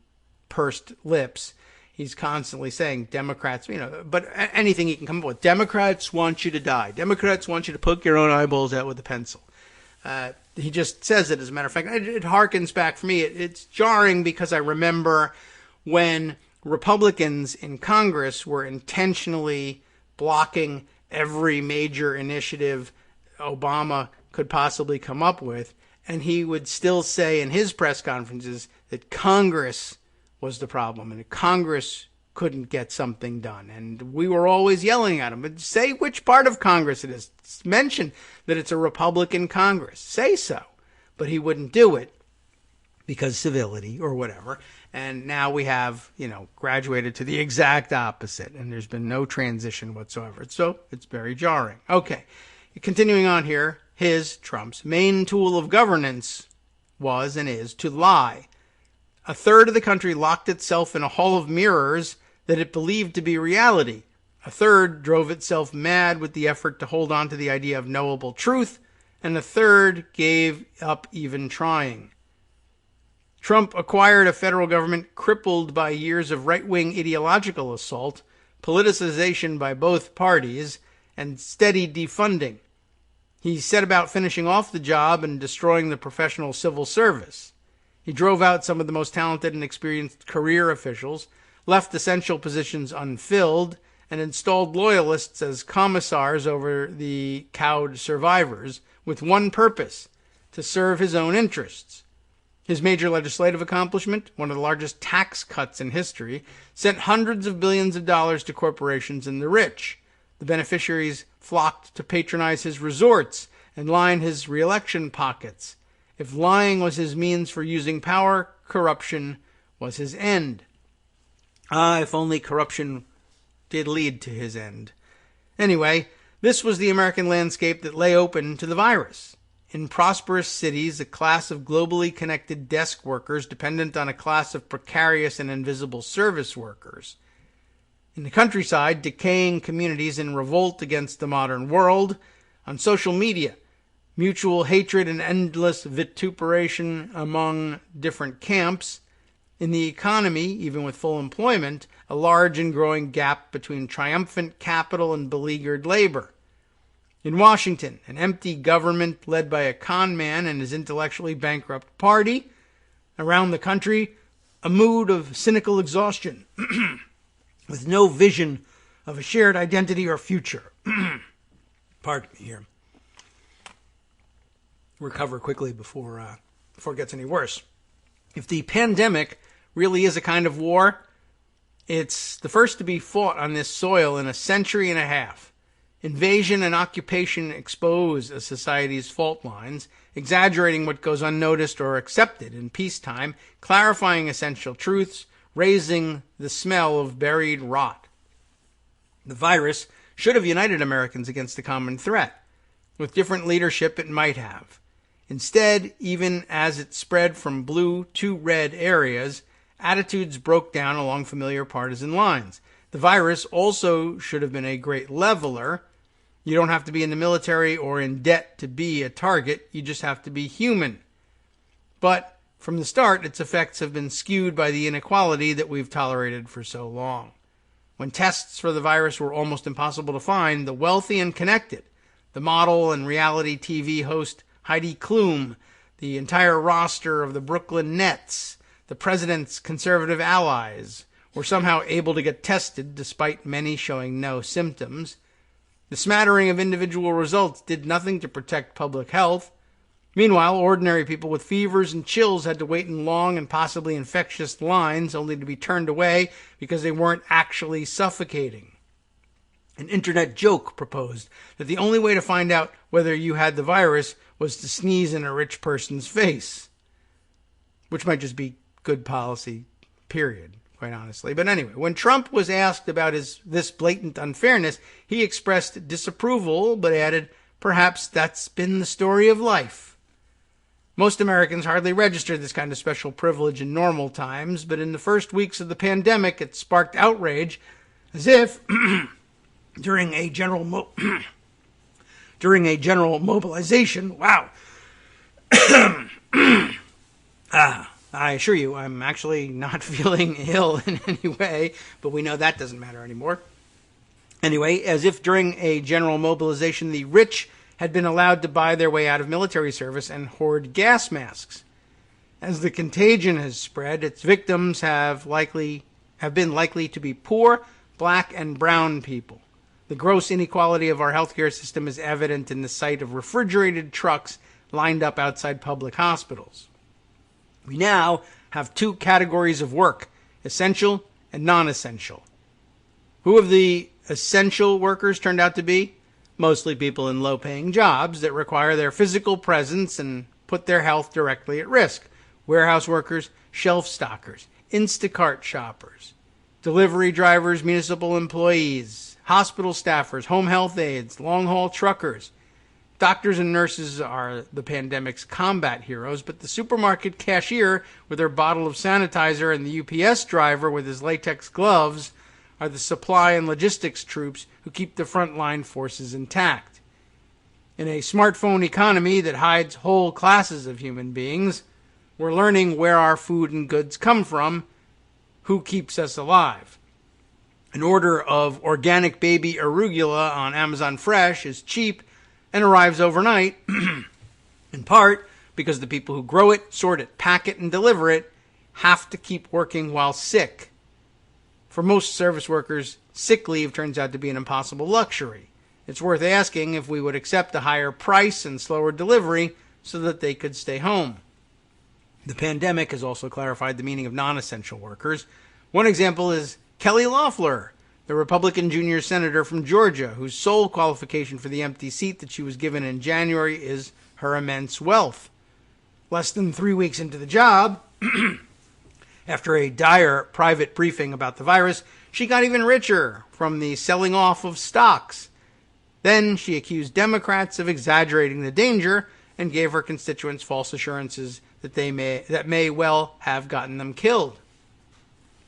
pursed lips. He's constantly saying Democrats, but anything he can come up with. Democrats want you to die. Democrats want you to poke your own eyeballs out with a pencil. He just says it, as a matter of fact. It harkens back for me. It's jarring because I remember when Republicans in Congress were intentionally blocking every major initiative Obama could possibly come up with, and he would still say in his press conferences that Congress was the problem, and Congress couldn't get something done. And we were always yelling at him, but say which part of Congress it is. Mention that it's a Republican Congress. Say so. But he wouldn't do it because civility or whatever. And now we have, graduated to the exact opposite, and there's been no transition whatsoever. So it's very jarring. Okay, continuing on here, Trump's main tool of governance was and is to lie. A third of the country locked itself in a hall of mirrors that it believed to be reality. A third drove itself mad with the effort to hold on to the idea of knowable truth, and a third gave up even trying. Trump acquired a federal government crippled by years of right-wing ideological assault, politicization by both parties, and steady defunding. He set about finishing off the job and destroying the professional civil service. He drove out some of the most talented and experienced career officials, left essential positions unfilled, and installed loyalists as commissars over the cowed survivors with one purpose: to serve his own interests. His major legislative accomplishment, one of the largest tax cuts in history, sent hundreds of billions of dollars to corporations and the rich. The beneficiaries flocked to patronize his resorts and line his re-election pockets. If lying was his means for using power, corruption was his end. If only corruption did lead to his end. Anyway, this was the American landscape that lay open to the virus. In prosperous cities, a class of globally connected desk workers dependent on a class of precarious and invisible service workers. In the countryside, decaying communities in revolt against the modern world. On social media, mutual hatred and endless vituperation among different camps. In the economy, even with full employment, a large and growing gap between triumphant capital and beleaguered labor. In Washington, an empty government led by a con man and his intellectually bankrupt party. Around the country, a mood of cynical exhaustion, with no vision of a shared identity or future. Pardon me here. Recover quickly before it gets any worse. If the pandemic really is a kind of war, it's the first to be fought on this soil in a century and a half. Invasion and occupation expose a society's fault lines, exaggerating what goes unnoticed or accepted in peacetime, clarifying essential truths, raising the smell of buried rot. The virus should have united Americans against the common threat. With different leadership, it might have. Instead, even as it spread from blue to red areas, attitudes broke down along familiar partisan lines. The virus also should have been a great leveler. You don't have to be in the military or in debt to be a target. You just have to be human. But from the start, its effects have been skewed by the inequality that we've tolerated for so long. When tests for the virus were almost impossible to find, the wealthy and connected, the model and reality TV host Heidi Klum, the entire roster of the Brooklyn Nets, the president's conservative allies, were somehow able to get tested despite many showing no symptoms. The smattering of individual results did nothing to protect public health. Meanwhile, ordinary people with fevers and chills had to wait in long and possibly infectious lines only to be turned away because they weren't actually suffocating. An internet joke proposed that the only way to find out whether you had the virus was to sneeze in a rich person's face, which might just be good policy, period, quite honestly. But anyway, when Trump was asked about this blatant unfairness, he expressed disapproval, but added, "Perhaps that's been the story of life." Most Americans hardly registered this kind of special privilege in normal times, but in the first weeks of the pandemic, it sparked outrage, as if during a general mobilization. Wow. I assure you, I'm actually not feeling ill in any way, but we know that doesn't matter anymore. Anyway, as if during a general mobilization, the rich had been allowed to buy their way out of military service and hoard gas masks. As the contagion has spread, its victims have been likely to be poor, black, and brown people. The gross inequality of our healthcare system is evident in the sight of refrigerated trucks lined up outside public hospitals. We now have two categories of work, essential and non-essential. Who have the essential workers turned out to be? Mostly people in low-paying jobs that require their physical presence and put their health directly at risk. Warehouse workers, shelf stockers, Instacart shoppers, delivery drivers, municipal employees, hospital staffers, home health aides, long-haul truckers. Doctors and nurses are the pandemic's combat heroes, but the supermarket cashier with her bottle of sanitizer and the UPS driver with his latex gloves are the supply and logistics troops who keep the frontline forces intact. In a smartphone economy that hides whole classes of human beings, we're learning where our food and goods come from, who keeps us alive. An order of organic baby arugula on Amazon Fresh is cheap and arrives overnight, in part because the people who grow it, sort it, pack it, and deliver it have to keep working while sick. For most service workers, sick leave turns out to be an impossible luxury. It's worth asking if we would accept a higher price and slower delivery so that they could stay home. The pandemic has also clarified the meaning of non-essential workers. One example is Kelly Loeffler, the Republican junior senator from Georgia, whose sole qualification for the empty seat that she was given in January is her immense wealth. Less than 3 weeks into the job, after a dire private briefing about the virus, she got even richer from the selling off of stocks. Then she accused Democrats of exaggerating the danger and gave her constituents false assurances that may well have gotten them killed.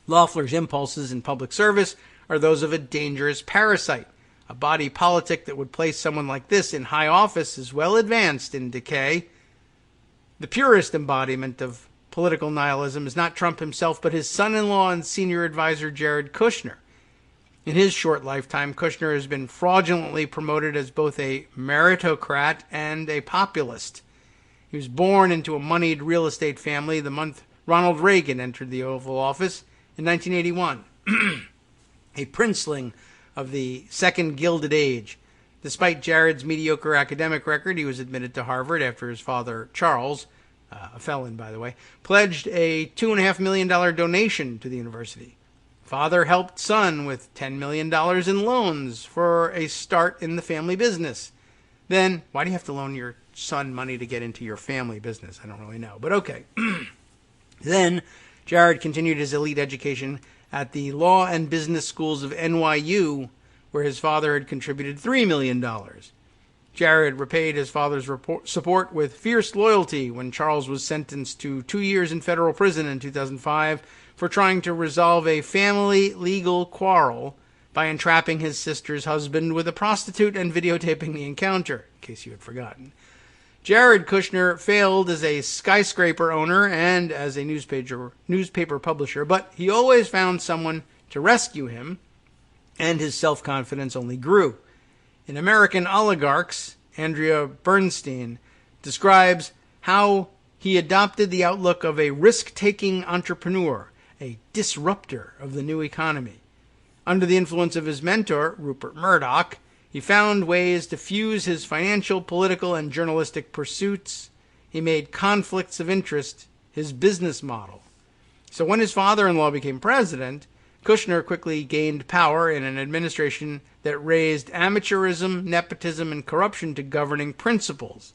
Loeffler's impulses in public service are those of a dangerous parasite. A body politic that would place someone like this in high office is well advanced in decay. The purest embodiment of political nihilism is not Trump himself, but his son-in-law and senior advisor Jared Kushner. In his short lifetime, Kushner has been fraudulently promoted as both a meritocrat and a populist. He was born into a moneyed real estate family the month Ronald Reagan entered the Oval Office in 1981. A princeling of the Second Gilded Age. Despite Jared's mediocre academic record, he was admitted to Harvard after his father, Charles, a felon by the way, pledged a $2.5 million donation to the university. Father helped son with $10 million in loans for a start in the family business. Then, why do you have to loan your son money to get into your family business? I don't really know, but okay. Then, Jared continued his elite education at the law and business schools of NYU, where his father had contributed $3 million. Jared repaid his father's support with fierce loyalty when Charles was sentenced to 2 years in federal prison in 2005 for trying to resolve a family legal quarrel by entrapping his sister's husband with a prostitute and videotaping the encounter, in case you had forgotten. Jared Kushner failed as a skyscraper owner and as a newspaper publisher, but he always found someone to rescue him, and his self-confidence only grew. In American Oligarchs, Andrea Bernstein describes how he adopted the outlook of a risk-taking entrepreneur, a disruptor of the new economy. Under the influence of his mentor, Rupert Murdoch, he found ways to fuse his financial, political, and journalistic pursuits. He made conflicts of interest his business model. So when his father-in-law became president, Kushner quickly gained power in an administration that raised amateurism, nepotism, and corruption to governing principles.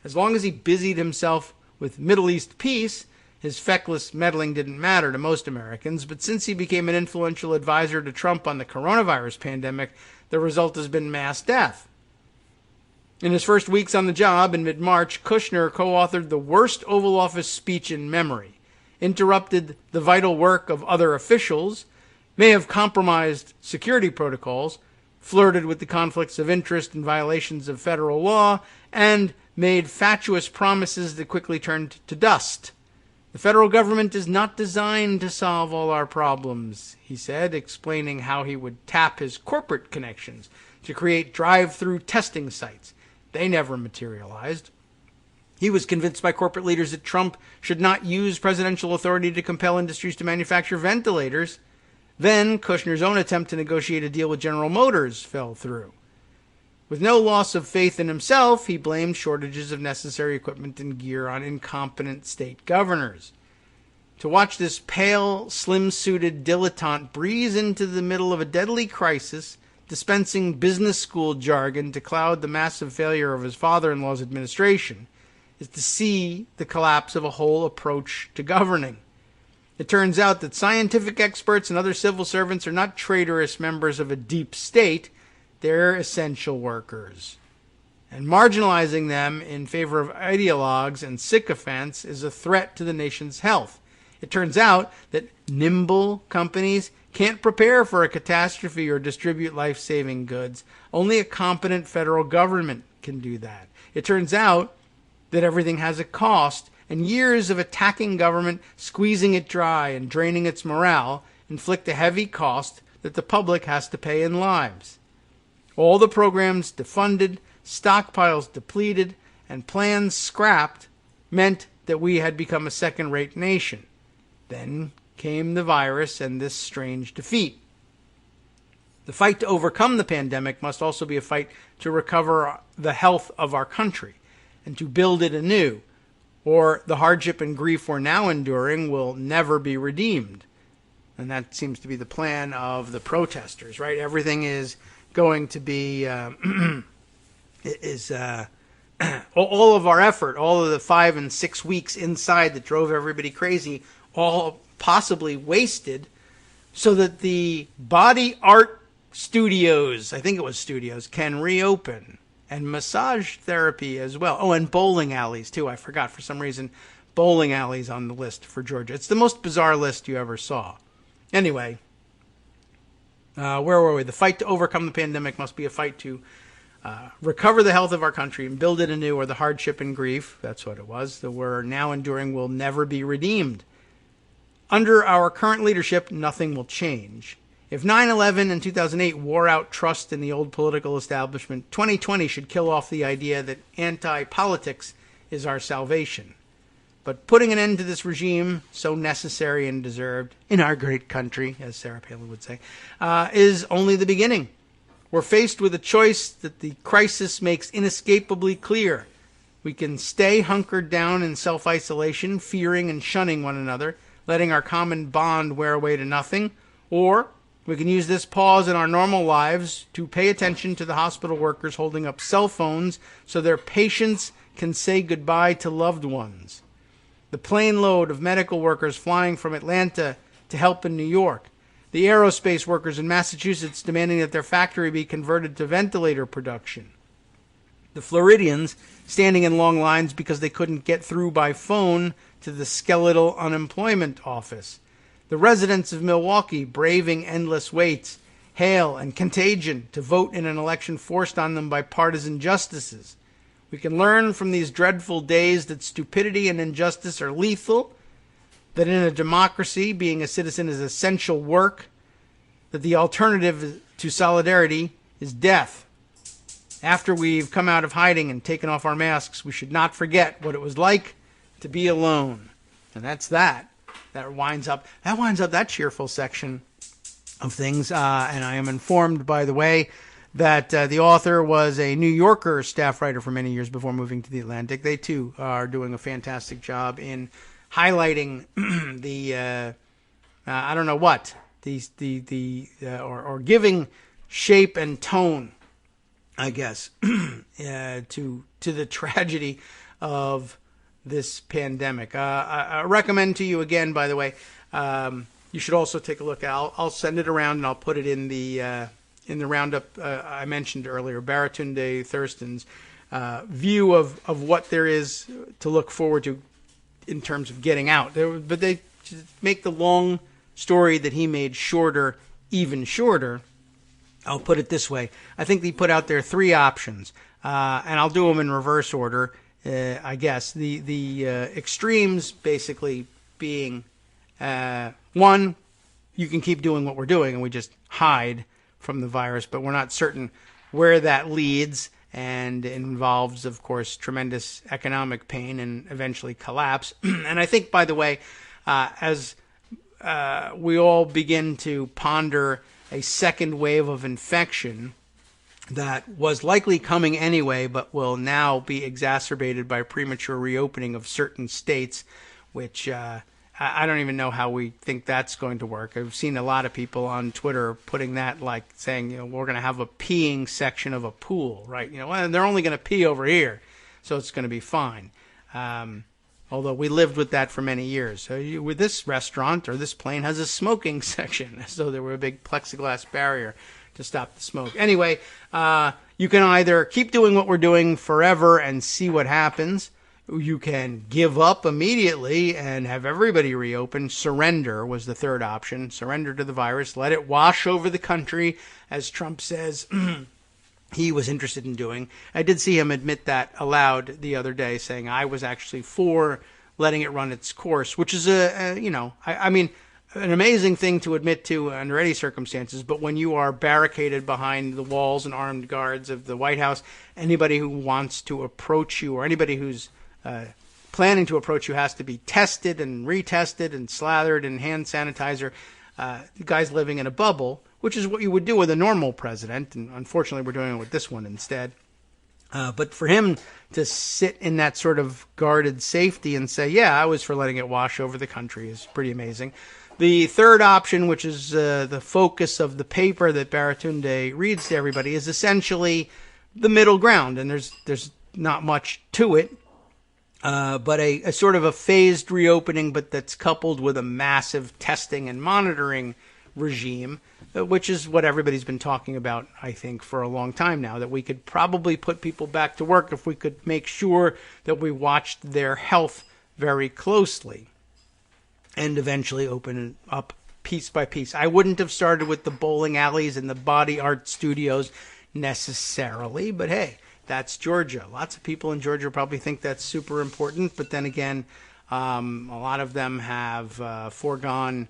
As long as he busied himself with Middle East peace, his feckless meddling didn't matter to most Americans, but since he became an influential advisor to Trump on the coronavirus pandemic, the result has been mass death. In his first weeks on the job in mid-March, Kushner co-authored the worst Oval Office speech in memory, interrupted the vital work of other officials, may have compromised security protocols, flirted with the conflicts of interest and violations of federal law, and made fatuous promises that quickly turned to dust. The federal government is not designed to solve all our problems, he said, explaining how he would tap his corporate connections to create drive-through testing sites. They never materialized. He was convinced by corporate leaders that Trump should not use presidential authority to compel industries to manufacture ventilators. Then, Kushner's own attempt to negotiate a deal with General Motors fell through. With no loss of faith in himself, he blamed shortages of necessary equipment and gear on incompetent state governors. To watch this pale, slim-suited dilettante breeze into the middle of a deadly crisis, dispensing business school jargon to cloud the massive failure of his father-in-law's administration, is to see the collapse of a whole approach to governing. It turns out that scientific experts and other civil servants are not traitorous members of a deep state. They're essential workers. And marginalizing them in favor of ideologues and sycophants is a threat to the nation's health. It turns out that nimble companies can't prepare for a catastrophe or distribute life-saving goods. Only a competent federal government can do that. It turns out that everything has a cost, and years of attacking government, squeezing it dry and draining its morale, inflict a heavy cost that the public has to pay in lives. All the programs defunded, stockpiles depleted, and plans scrapped meant that we had become a second-rate nation. Then came the virus and this strange defeat. The fight to overcome the pandemic must also be a fight to recover the health of our country and to build it anew, or the hardship and grief we're now enduring will never be redeemed. And that seems to be the plan of the protesters, right? Everything is going to be, all of our effort, all of the 5 and 6 weeks inside that drove everybody crazy, all possibly wasted, so that the body art studios, I think it was studios, can reopen. And massage therapy as well. Oh, and bowling alleys, too. I forgot for some reason. Bowling alleys on the list for Georgia. It's the most bizarre list you ever saw. Anyway, where were we? The fight to overcome the pandemic must be a fight to recover the health of our country and build it anew, or the hardship and grief, that's what it was, that we're now enduring will never be redeemed. Under our current leadership, nothing will change. If 9/11 and 2008 wore out trust in the old political establishment, 2020 should kill off the idea that anti-politics is our salvation. But putting an end to this regime, so necessary and deserved in our great country, as Sarah Palin would say, is only the beginning. We're faced with a choice that the crisis makes inescapably clear. We can stay hunkered down in self-isolation, fearing and shunning one another, letting our common bond wear away to nothing, or we can use this pause in our normal lives to pay attention to the hospital workers holding up cell phones so their patients can say goodbye to loved ones. The plane load of medical workers flying from Atlanta to help in New York. The aerospace workers in Massachusetts demanding that their factory be converted to ventilator production. The Floridians standing in long lines because they couldn't get through by phone to the skeletal unemployment office. The residents of Milwaukee braving endless waits, hail, and contagion to vote in an election forced on them by partisan justices. We can learn from these dreadful days that stupidity and injustice are lethal, that in a democracy being a citizen is essential work, that the alternative to solidarity is death. After we've come out of hiding and taken off our masks, we should not forget what it was like to be alone. And that's that. That winds up that cheerful section of things. And I am informed, by the way, that the author was a New Yorker staff writer for many years before moving to the Atlantic. They, too, are doing a fantastic job in highlighting the, I don't know what, or giving shape and tone, I guess, to the tragedy of this pandemic. I recommend to you again, by the way, you should also take a look. I'll send it around and I'll put it in the roundup I mentioned earlier. Baratunde Thurston's view of what there is to look forward to in terms of getting out. But they make the long story that he made shorter, even shorter. I'll put it this way. I think he put out there 3 options, and I'll do them in reverse order. I guess the extremes basically being 1, you can keep doing what we're doing and we just hide from the virus, but we're not certain where that leads, and it involves, of course, tremendous economic pain and eventually collapse. And I think, by the way, as we all begin to ponder a second wave of infection that was likely coming anyway, but will now be exacerbated by premature reopening of certain states, which I don't even know how we think that's going to work. I've seen a lot of people on Twitter putting that, like saying, we're going to have a peeing section of a pool, right? Well, they're only going to pee over here, so it's going to be fine. Although we lived with that for many years. So with this restaurant or this plane has a smoking section, so there were a big plexiglass barrier to stop the smoke. Anyway, you can either keep doing what we're doing forever and see what happens, You can give up immediately and have everybody reopen. Surrender was the third option. Surrender to the virus. Let it wash over the country, as Trump says he was interested in doing. I did see him admit that aloud the other day, saying I was actually for letting it run its course, which is I mean, an amazing thing to admit to under any circumstances. But when you are barricaded behind the walls and armed guards of the White House, anybody who wants to approach you or anybody who's planning to approach you has to be tested and retested and slathered in hand sanitizer. The guy's living in a bubble, which is what you would do with a normal president. And unfortunately, we're doing it with this one instead. But for him to sit in that sort of guarded safety and say, yeah, I was for letting it wash over the country is pretty amazing. The third option, which is the focus of the paper that Baratunde reads to everybody, is essentially the middle ground. And there's not much to it. But a sort of a phased reopening, but that's coupled with a massive testing and monitoring regime, which is what everybody's been talking about, I think, for a long time now, that we could probably put people back to work if we could make sure that we watched their health very closely and eventually open it up piece by piece. I wouldn't have started with the bowling alleys and the body art studios necessarily, but hey, that's Georgia. Lots of people in Georgia probably think that's super important, but then again, a lot of them have foregone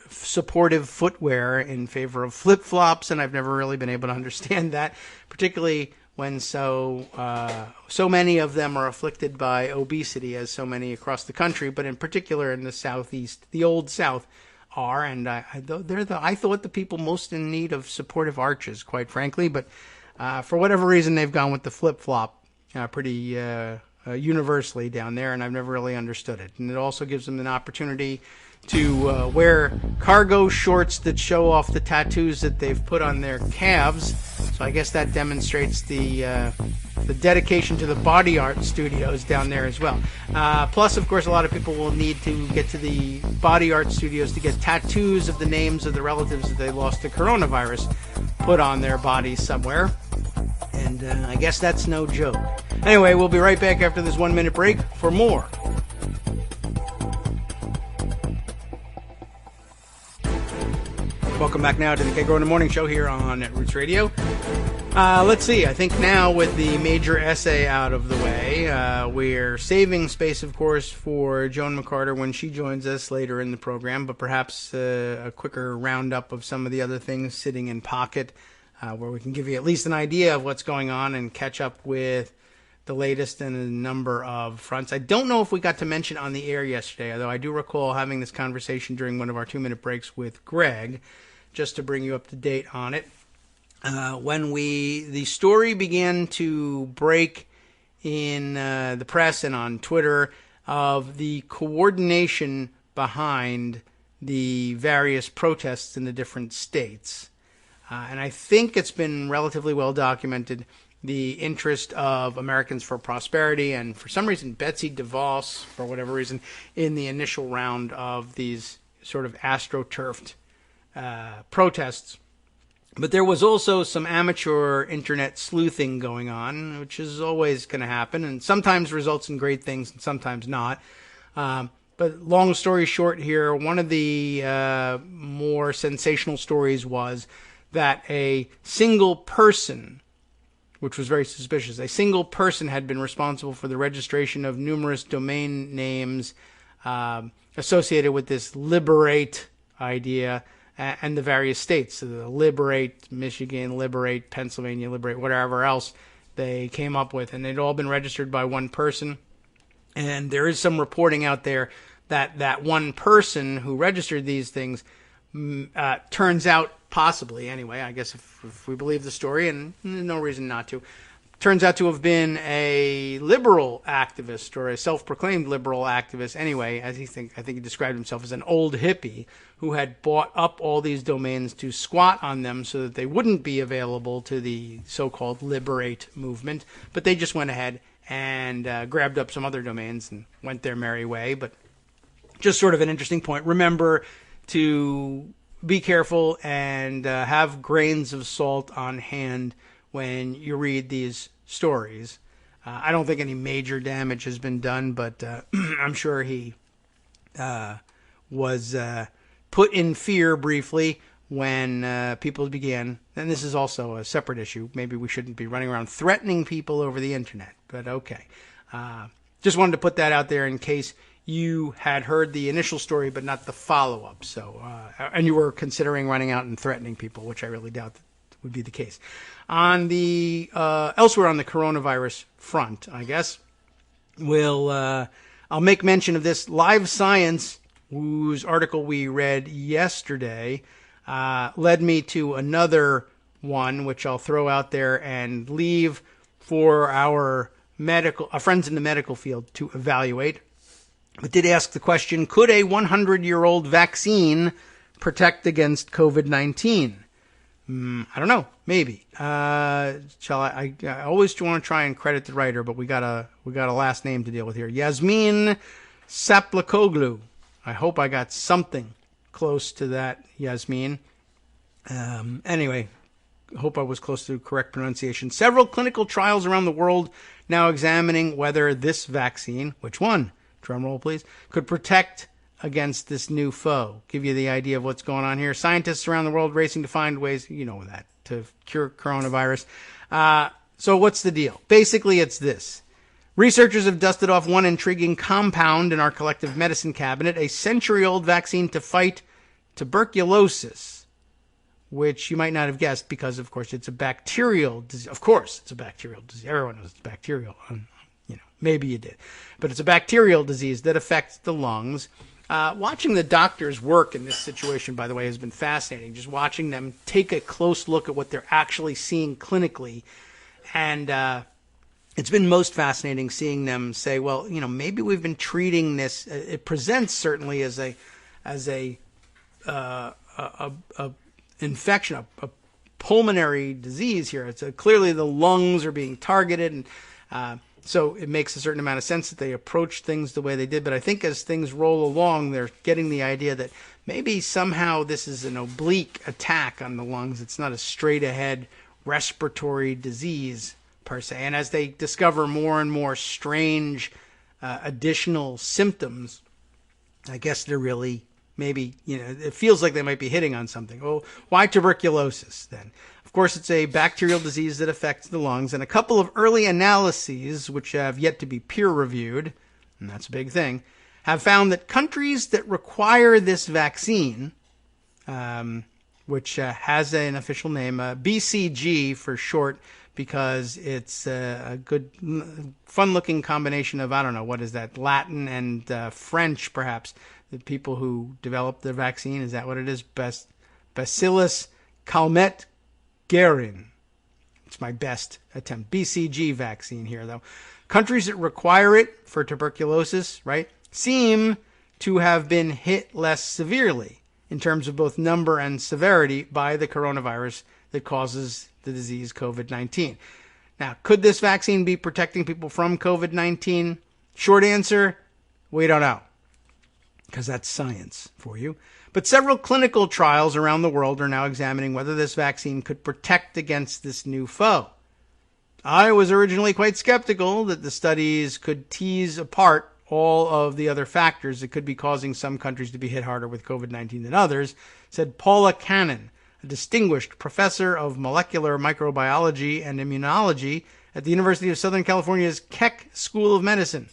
supportive footwear in favor of flip-flops, and I've never really been able to understand that, particularly when so many of them are afflicted by obesity, as so many across the country, but in particular in the Southeast, the Old South are, and I thought the people most in need of supportive arches, quite frankly, but for whatever reason, they've gone with the flip-flop pretty universally down there, and I've never really understood it. And it also gives them an opportunity to wear cargo shorts that show off the tattoos that they've put on their calves. So I guess that demonstrates the dedication to the body art studios down there as well. Plus, of course, a lot of people will need to get to the body art studios to get tattoos of the names of the relatives that they lost to coronavirus put on their bodies somewhere. And I guess that's no joke. Anyway, we'll be right back after this 1-minute break for more. Welcome back now to the Kagro in the Morning Show here on Roots Radio. Let's see. I think now with the major essay out of the way, we're saving space, of course, for Joan McCarter when she joins us later in the program, but perhaps a quicker roundup of some of the other things sitting in pocket, where we can give you at least an idea of what's going on and catch up with the latest in a number of fronts. I don't know if we got to mention on the air yesterday, although I do recall having this conversation during one of our 2-minute breaks with Greg, just to bring you up to date on it. When the story began to break in the press and on Twitter of the coordination behind the various protests in the different states, and I think it's been relatively well documented, the interest of Americans for Prosperity and for some reason Betsy DeVos, for whatever reason, in the initial round of these sort of astroturfed protests. But there was also some amateur internet sleuthing going on, which is always going to happen and sometimes results in great things and sometimes not. But long story short here, one of the more sensational stories was that a single person, which was very suspicious, a single person had been responsible for the registration of numerous domain names associated with this Liberate idea and the various states. So the Liberate, Michigan, Liberate, Pennsylvania, Liberate, whatever else they came up with. And they'd all been registered by one person. And there is some reporting out there that that one person who registered these things turns out, possibly anyway, I guess if we believe the story, and no reason not to, turns out to have been a liberal activist or a self-proclaimed liberal activist anyway, as I think he described himself as an old hippie who had bought up all these domains to squat on them so that they wouldn't be available to the so-called Liberate movement, but they just went ahead and grabbed up some other domains and went their merry way. But just sort of an interesting point. Remember to be careful and have grains of salt on hand when you read these stories. I don't think any major damage has been done, but I'm sure he was put in fear briefly when people began, and this is also a separate issue. Maybe we shouldn't be running around threatening people over the internet, but okay. Just wanted to put that out there in case you had heard the initial story but not the follow-up. So, and you were considering running out and threatening people, which I really doubt that would be the case. On the elsewhere on the coronavirus front, I guess I'll make mention of this. Live Science, whose article we read yesterday, led me to another one, which I'll throw out there and leave for our friends in the medical field to evaluate. But did ask the question: could a 100-year-old vaccine protect against COVID-19? I don't know. Maybe. I always want to try and credit the writer, but we got a last name to deal with here. Yasmin Saplakoglu. I hope I got something close to that, Yasmin. Anyway, hope I was close to correct pronunciation. Several clinical trials around the world now examining whether this vaccine, which one, drum roll please, could protect against this new foe. Give you the idea of what's going on here. Scientists around the world racing to find ways, you know that, to cure coronavirus. So what's the deal? Basically, it's this. Researchers have dusted off one intriguing compound in our collective medicine cabinet, a century-old vaccine to fight tuberculosis, which you might not have guessed because, of course, it's a bacterial disease. Of course, it's a bacterial disease. Everyone knows it's bacterial. Maybe you did. But it's a bacterial disease that affects the lungs. Watching the doctors work in this situation, by the way, has been fascinating. Just watching them take a close look at what they're actually seeing clinically. And it's been most fascinating seeing them say, well, maybe we've been treating this. It presents certainly as a infection, a pulmonary disease here. It's clearly the lungs are being targeted, and so it makes a certain amount of sense that they approach things the way they did. But I think as things roll along, they're getting the idea that maybe somehow this is an oblique attack on the lungs. It's not a straight ahead respiratory disease per se. And as they discover more and more strange additional symptoms, I guess they're really maybe, it feels like they might be hitting on something. Oh, why tuberculosis then? Of course, it's a bacterial disease that affects the lungs, and a couple of early analyses, which have yet to be peer-reviewed, and that's a big thing, have found that countries that require this vaccine, which has an official name, BCG for short, because it's a good, fun-looking combination of, I don't know, what is that, Latin and French, perhaps. The people who developed the vaccine, is that what it is? Bacillus Calmette-Guerin. It's my best attempt. BCG vaccine here, though. Countries that require it for tuberculosis, right, seem to have been hit less severely in terms of both number and severity by the coronavirus that causes the disease COVID-19. Now, could this vaccine be protecting people from COVID-19? Short answer, we don't know, because that's science for you. But several clinical trials around the world are now examining whether this vaccine could protect against this new foe. I was originally quite skeptical that the studies could tease apart all of the other factors that could be causing some countries to be hit harder with COVID-19 than others, said Paula Cannon, a distinguished professor of molecular microbiology and immunology at the University of Southern California's Keck School of Medicine,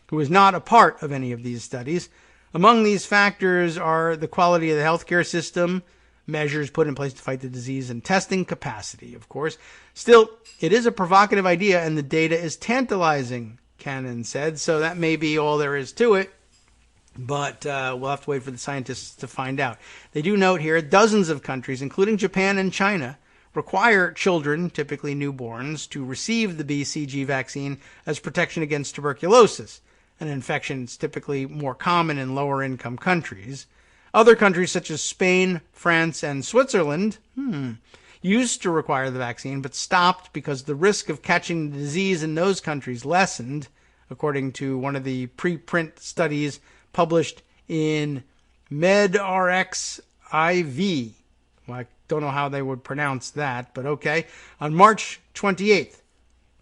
who is not a part of any of these studies. Among these factors are the quality of the healthcare system, measures put in place to fight the disease, and testing capacity, of course. Still, it is a provocative idea, and the data is tantalizing, Cannon said, so that may be all there is to it, but we'll have to wait for the scientists to find out. They do note here dozens of countries, including Japan and China, require children, typically newborns, to receive the BCG vaccine as protection against tuberculosis, an infection that's typically more common in lower-income countries. Other countries such as Spain, France, and Switzerland used to require the vaccine, but stopped because the risk of catching the disease in those countries lessened, according to one of the preprint studies published in MedRxiv. Well, I don't know how they would pronounce that, but okay. On March 28th,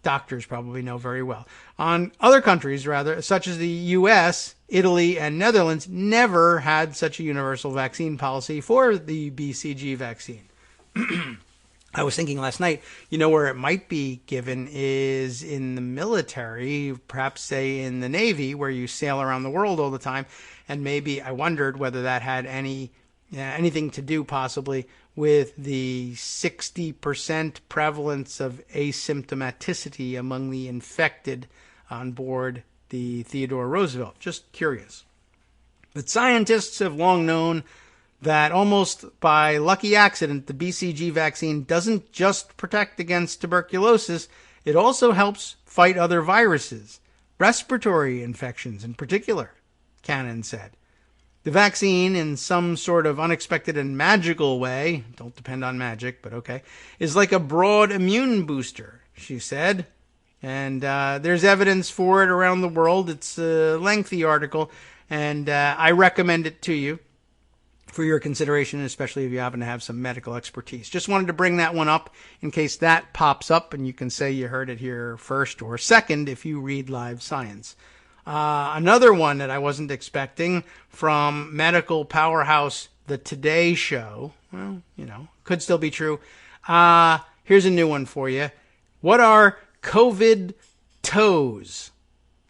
doctors probably know very well. On other countries, rather, such as the U.S., Italy, and Netherlands, never had such a universal vaccine policy for the BCG vaccine. I was thinking last night, where it might be given is in the military, perhaps say in the Navy, where you sail around the world all the time. And maybe I wondered whether that had anything to do possibly with the 60% prevalence of asymptomaticity among the infected on board the Theodore Roosevelt. Just curious. But scientists have long known that almost by lucky accident, the BCG vaccine doesn't just protect against tuberculosis, it also helps fight other viruses, respiratory infections in particular, Cannon said. The vaccine, in some sort of unexpected and magical way, don't depend on magic, but okay, is like a broad immune booster, she said. And there's evidence for it around the world. It's a lengthy article, and I recommend it to you for your consideration, especially if you happen to have some medical expertise. Just wanted to bring that one up in case that pops up, and you can say you heard it here first or second if you read Live Science. Another one that I wasn't expecting from medical powerhouse, the Today Show. Well, could still be true. Here's a new one for you. What are COVID toes?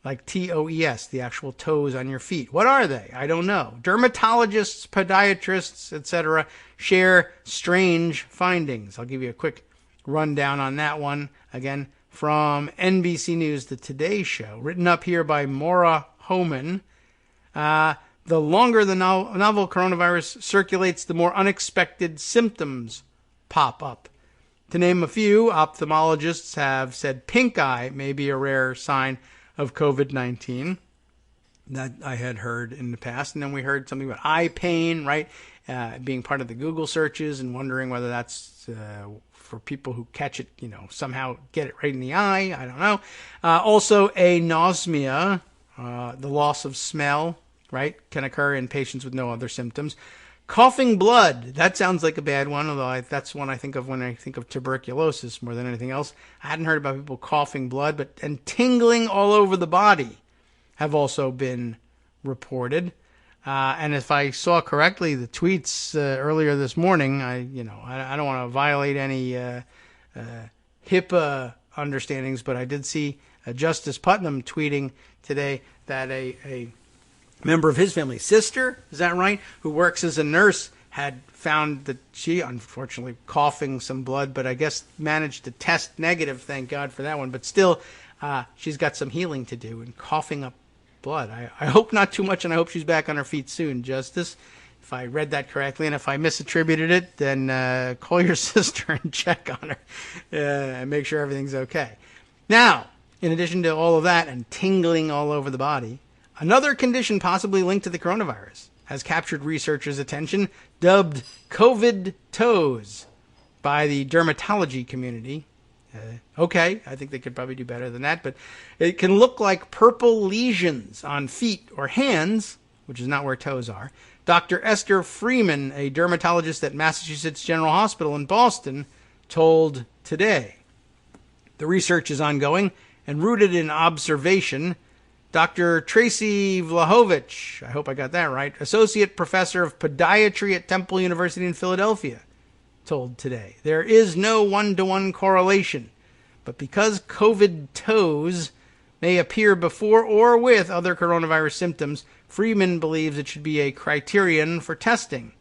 Like TOES, the actual toes on your feet. What are they? I don't know. Dermatologists, podiatrists, etc. share strange findings. I'll give you a quick rundown on that one. Again, from NBC News, The Today Show, written up here by Maura Homan. The longer the novel coronavirus circulates, the more unexpected symptoms pop up. To name a few, ophthalmologists have said pink eye may be a rare sign of COVID-19 that I had heard in the past. And then we heard something about eye pain, right, being part of the Google searches and wondering whether that's for people who catch it, somehow get it right in the eye. I don't know. Also, anosmia, the loss of smell, right, can occur in patients with no other symptoms. Coughing blood, that sounds like a bad one, although that's one I think of when I think of tuberculosis more than anything else. I hadn't heard about people coughing blood, and tingling all over the body have also been reported. And if I saw correctly, the tweets earlier this morning, I don't want to violate any HIPAA understandings, but I did see Justice Putnam tweeting today that a member of his family, sister, is that right, who works as a nurse, had found that she, unfortunately, coughing some blood, but I guess managed to test negative, thank God for that one. But still, she's got some healing to do and coughing up blood. I hope not too much, and I hope she's back on her feet soon, Justice. If I read that correctly, and if I misattributed it, then call your sister and check on her and make sure everything's okay. Now, in addition to all of that and tingling all over the body, another condition possibly linked to the coronavirus has captured researchers' attention, dubbed COVID toes by the dermatology community. Okay, I think they could probably do better than that, but it can look like purple lesions on feet or hands, which is not where toes are. Dr. Esther Freeman, a dermatologist at Massachusetts General Hospital in Boston, told Today. The research is ongoing and rooted in observation. Dr. Tracy Vlahovic, I hope I got that right, Associate Professor of Podiatry at Temple University in Philadelphia, told Today. There is no one-to-one correlation, but because COVID toes may appear before or with other coronavirus symptoms, Freeman believes it should be a criterion for testing.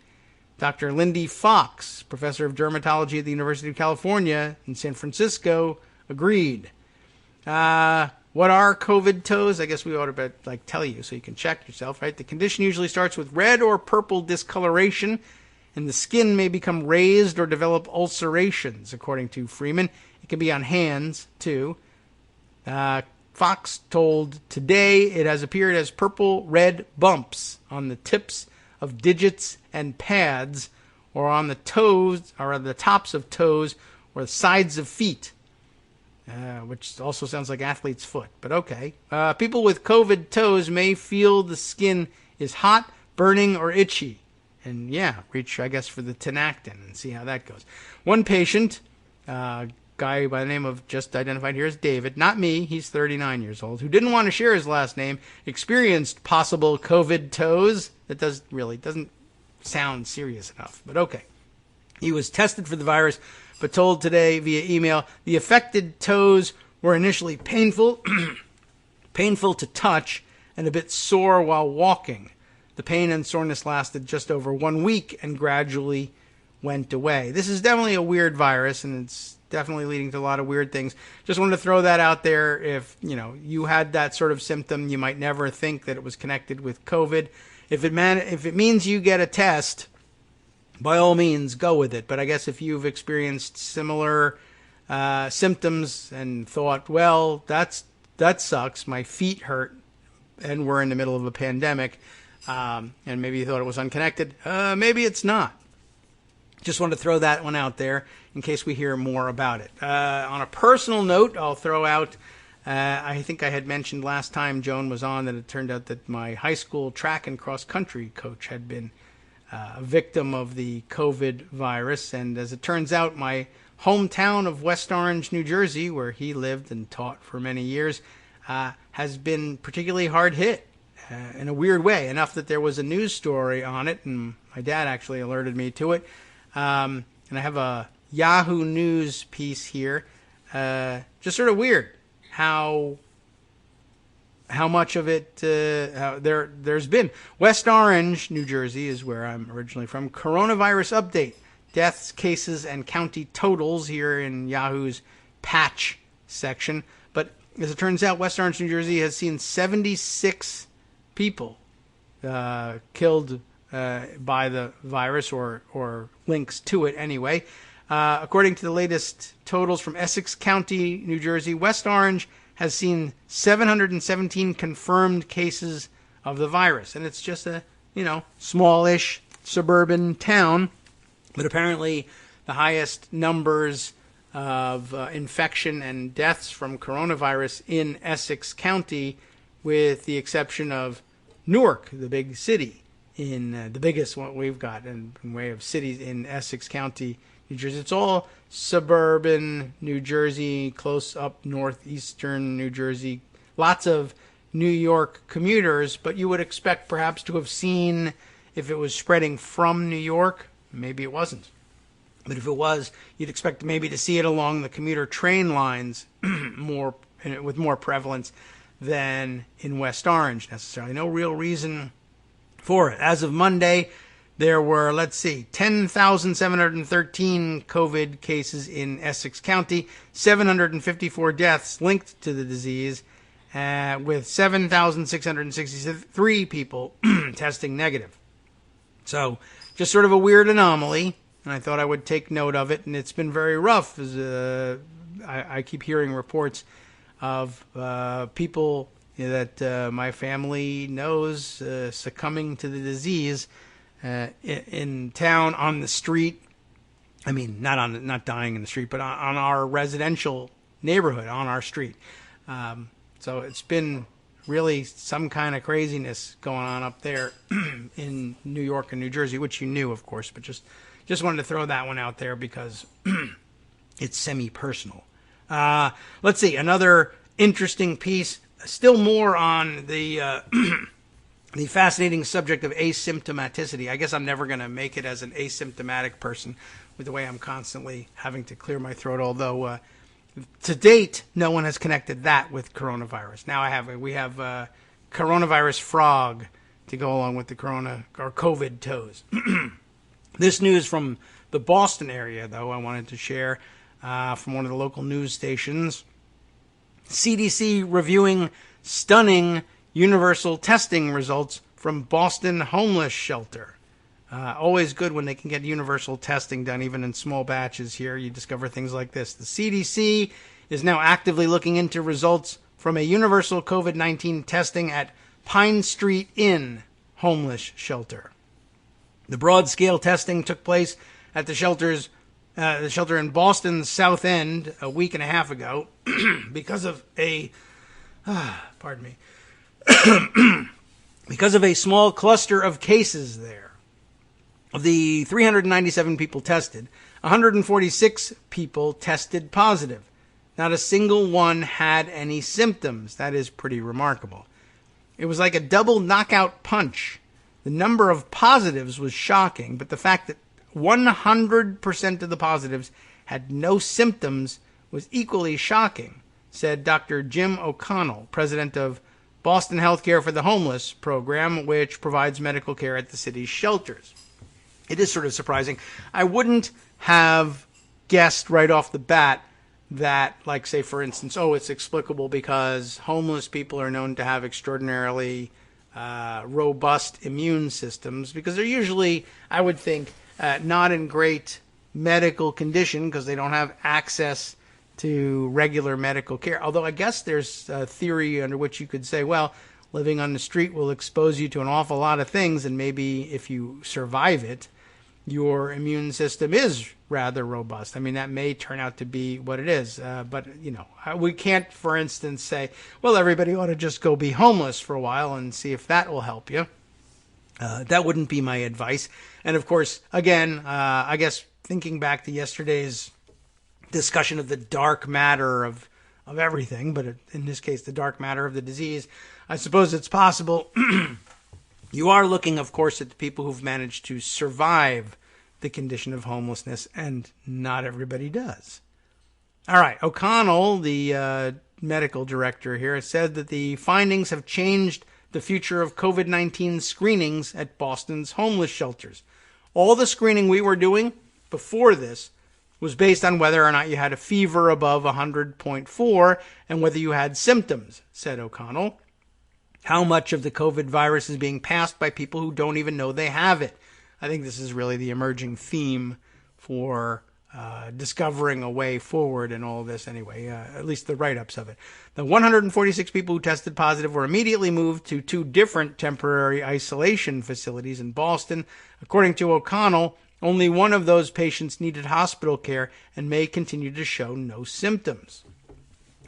Dr. Lindy Fox, Professor of Dermatology at the University of California in San Francisco, agreed. What are COVID toes? I guess we ought to tell you so you can check yourself, right? The condition usually starts with red or purple discoloration, and the skin may become raised or develop ulcerations, according to Freeman. It can be on hands, too. Fox told Today it has appeared as purple-red bumps on the tips of digits and pads, or on the toes, or on the tops of toes, or the sides of feet. Which also sounds like athlete's foot, but okay. People with COVID toes may feel the skin is hot, burning, or itchy. And reach, I guess, for the Tinactin and see how that goes. One patient guy by the name of, just identified here as David, not me, he's 39 years old, who didn't want to share his last name, experienced possible COVID toes. That doesn't sound serious enough, but okay. He was tested for the virus, but told today via email the affected toes were initially painful, painful to touch, and a bit sore while walking. The pain and soreness lasted just over 1 week and gradually went away. This is definitely a weird virus, and it's definitely leading to a lot of weird things. Just wanted to throw that out there. If you had that sort of symptom, you might never think that it was connected with COVID. If it means you get a test, by all means, go with it. But I guess if you've experienced similar symptoms and thought, well, that sucks, my feet hurt, and we're in the middle of a pandemic, and maybe you thought it was unconnected, maybe it's not. Just wanted to throw that one out there in case we hear more about it. On a personal note, I'll throw out, I think I had mentioned last time Joan was on that it turned out that my high school track and cross country coach had been a victim of the COVID virus. And as it turns out, my hometown of West Orange, New Jersey, where he lived and taught for many years, has been particularly hard hit in a weird way, enough that there was a news story on it, and my dad actually alerted me to it. And I have a Yahoo News piece here. Just sort of weird how much of it there's been. West Orange, New Jersey is where I'm originally from. Coronavirus update. Deaths, cases, and county totals here in Yahoo's patch section. But as it turns out, West Orange, New Jersey has seen 76 people killed by the virus or links to it anyway. According to the latest totals from Essex County, New Jersey, West Orange has seen 717 confirmed cases of the virus. And it's just a, smallish suburban town. But apparently the highest numbers of infection and deaths from coronavirus in Essex County, with the exception of Newark, the big city, in the biggest one we've got in way of cities in Essex County, New Jersey. It's all suburban New Jersey, close up northeastern New Jersey. Lots of New York commuters, but you would expect perhaps to have seen, if it was spreading from New York, maybe it wasn't. But if it was, you'd expect maybe to see it along the commuter train lines with more prevalence than in West Orange necessarily. No real reason for it. As of Monday, there were, 10,713 COVID cases in Essex County, 754 deaths linked to the disease, with 7,663 people testing negative. So, just sort of a weird anomaly, and I thought I would take note of it, and it's been very rough. I keep hearing reports of people that my family knows succumbing to the disease in town, on the street. I mean, not dying in the street, but on our residential neighborhood, on our street. So it's been really some kind of craziness going on up there in New York and New Jersey, which you knew, of course, but just wanted to throw that one out there because it's semi-personal. Let's see, another interesting piece, still more on the the fascinating subject of asymptomaticity. I guess I'm never going to make it as an asymptomatic person with the way I'm constantly having to clear my throat, although to date, no one has connected that with coronavirus. Now we have coronavirus frog to go along with the corona or COVID toes. This news from the Boston area, though, I wanted to share from one of the local news stations. CDC reviewing stunning universal testing results from Boston homeless shelter. Always good when they can get universal testing done, even in small batches here. You discover things like this. The CDC is now actively looking into results from a universal COVID-19 testing at Pine Street Inn homeless shelter. The broad-scale testing took place at the shelter in Boston's South End a week and a half ago because of a because of a small cluster of cases there. Of the 397 people tested, 146 people tested positive. Not a single one had any symptoms. That is pretty remarkable. It was like a double knockout punch. The number of positives was shocking, but the fact that 100% of the positives had no symptoms was equally shocking, said Dr. Jim O'Connell, president of Boston Healthcare for the Homeless program, which provides medical care at the city's shelters. It is sort of surprising. I wouldn't have guessed right off the bat that, like, say, for instance, it's explicable because homeless people are known to have extraordinarily robust immune systems, because they're usually, I would think, not in great medical condition because they don't have access to regular medical care. Although I guess there's a theory under which you could say, well, living on the street will expose you to an awful lot of things, and maybe if you survive it, your immune system is rather robust. I mean, that may turn out to be what it is. But, we can't, for instance, say, well, everybody ought to just go be homeless for a while and see if that will help you. That wouldn't be my advice. And, of course, again, I guess thinking back to yesterday's discussion of the dark matter of everything, but in this case, the dark matter of the disease, I suppose it's possible. You are looking, of course, at the people who've managed to survive the condition of homelessness, and not everybody does. All right, O'Connell, the medical director here, said that the findings have changed the future of COVID-19 screenings at Boston's homeless shelters. All the screening we were doing before this was based on whether or not you had a fever above 100.4 and whether you had symptoms, said O'Connell. How much of the COVID virus is being passed by people who don't even know they have it? I think this is really the emerging theme for discovering a way forward in all of this anyway, at least the write-ups of it. The 146 people who tested positive were immediately moved to 2 different temporary isolation facilities in Boston. According to O'Connell, only one of those patients needed hospital care and may continue to show no symptoms.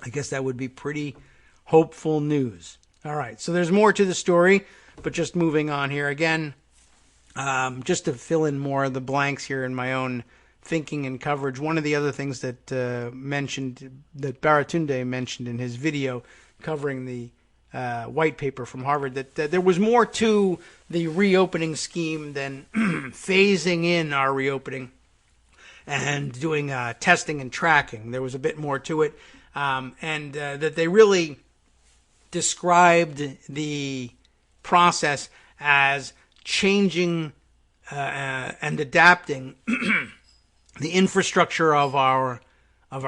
I guess that would be pretty hopeful news. All right, so there's more to the story, but just moving on here again, just to fill in more of the blanks here in my own thinking and coverage. One of the other things that that Baratunde mentioned in his video covering the white paper from Harvard, that there was more to the reopening scheme than phasing in our reopening and doing testing and tracking. There was a bit more to it, and that they really described the process as changing and adapting the infrastructure of our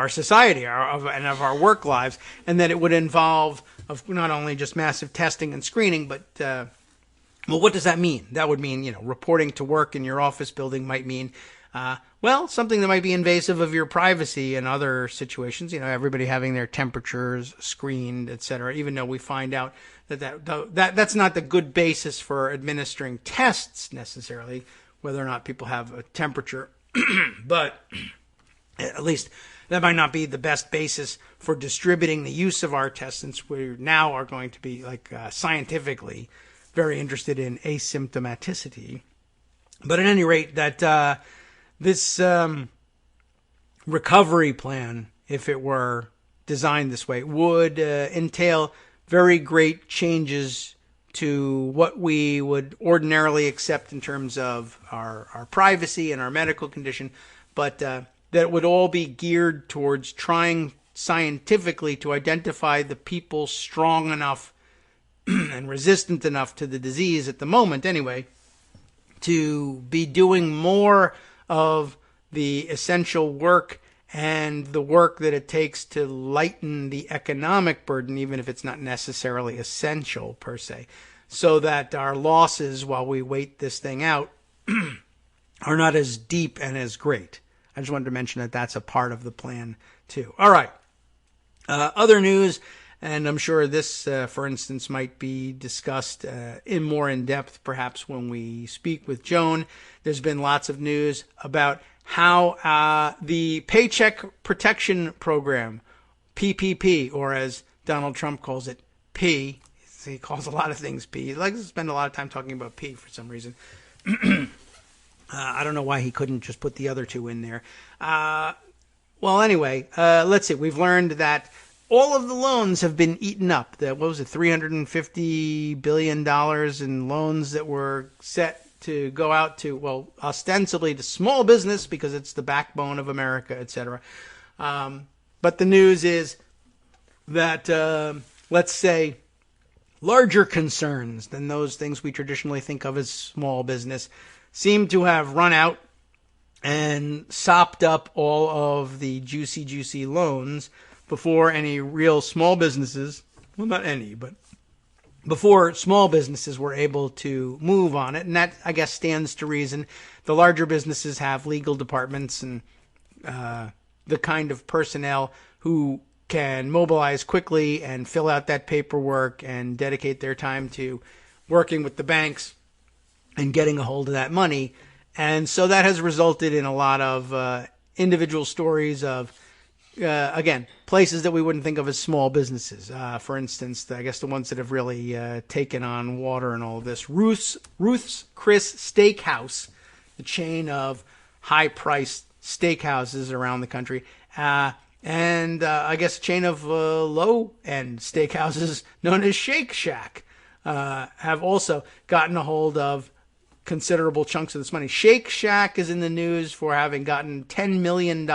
society and of our work lives, and that it would involve of not only just massive testing and screening, but well, what does that mean? That would mean, reporting to work in your office building might mean something that might be invasive of your privacy in other situations. Everybody having their temperatures screened, etc. Even though we find out that's not the good basis for administering tests necessarily, whether or not people have a temperature. But at least that might not be the best basis for distributing the use of our tests, since we now are going to be scientifically very interested in asymptomaticity. But at any rate, that this recovery plan, if it were designed this way, would entail very great changes to what we would ordinarily accept in terms of our privacy and our medical condition, but that would all be geared towards trying scientifically to identify the people strong enough and resistant enough to the disease at the moment anyway, to be doing more of the essential work and the work that it takes to lighten the economic burden, even if it's not necessarily essential per se, so that our losses while we wait this thing out are not as deep and as great. I just wanted to mention that that's a part of the plan too. All right. Other news, and I'm sure this, for instance, might be discussed in depth perhaps when we speak with Joan. There's been lots of news about how the Paycheck Protection Program, PPP, or as Donald Trump calls it, P. He calls a lot of things P. He likes to spend a lot of time talking about P for some reason. I don't know why he couldn't just put the other two in there. Well, anyway, let's see. We've learned that all of the loans have been eaten up. What was it, $350 billion in loans that were set to go out to, well, ostensibly to small business because it's the backbone of America, etc. But the news is that, let's say, larger concerns than those things we traditionally think of as small business seem to have run out and sopped up all of the juicy loans before any real small businesses, well, not any, but before small businesses were able to move on it. And that, I guess, stands to reason. The larger businesses have legal departments and the kind of personnel who can mobilize quickly and fill out that paperwork and dedicate their time to working with the banks and getting a hold of that money. And so that has resulted in a lot of individual stories of, again, places that we wouldn't think of as small businesses. For instance, I guess the ones that have really taken on water and all of this. Ruth's Chris Steakhouse, the chain of high-priced steakhouses around the country, and I guess a chain of low-end steakhouses known as Shake Shack have also gotten a hold of considerable chunks of this money. Shake Shack is in the news for having gotten $10 million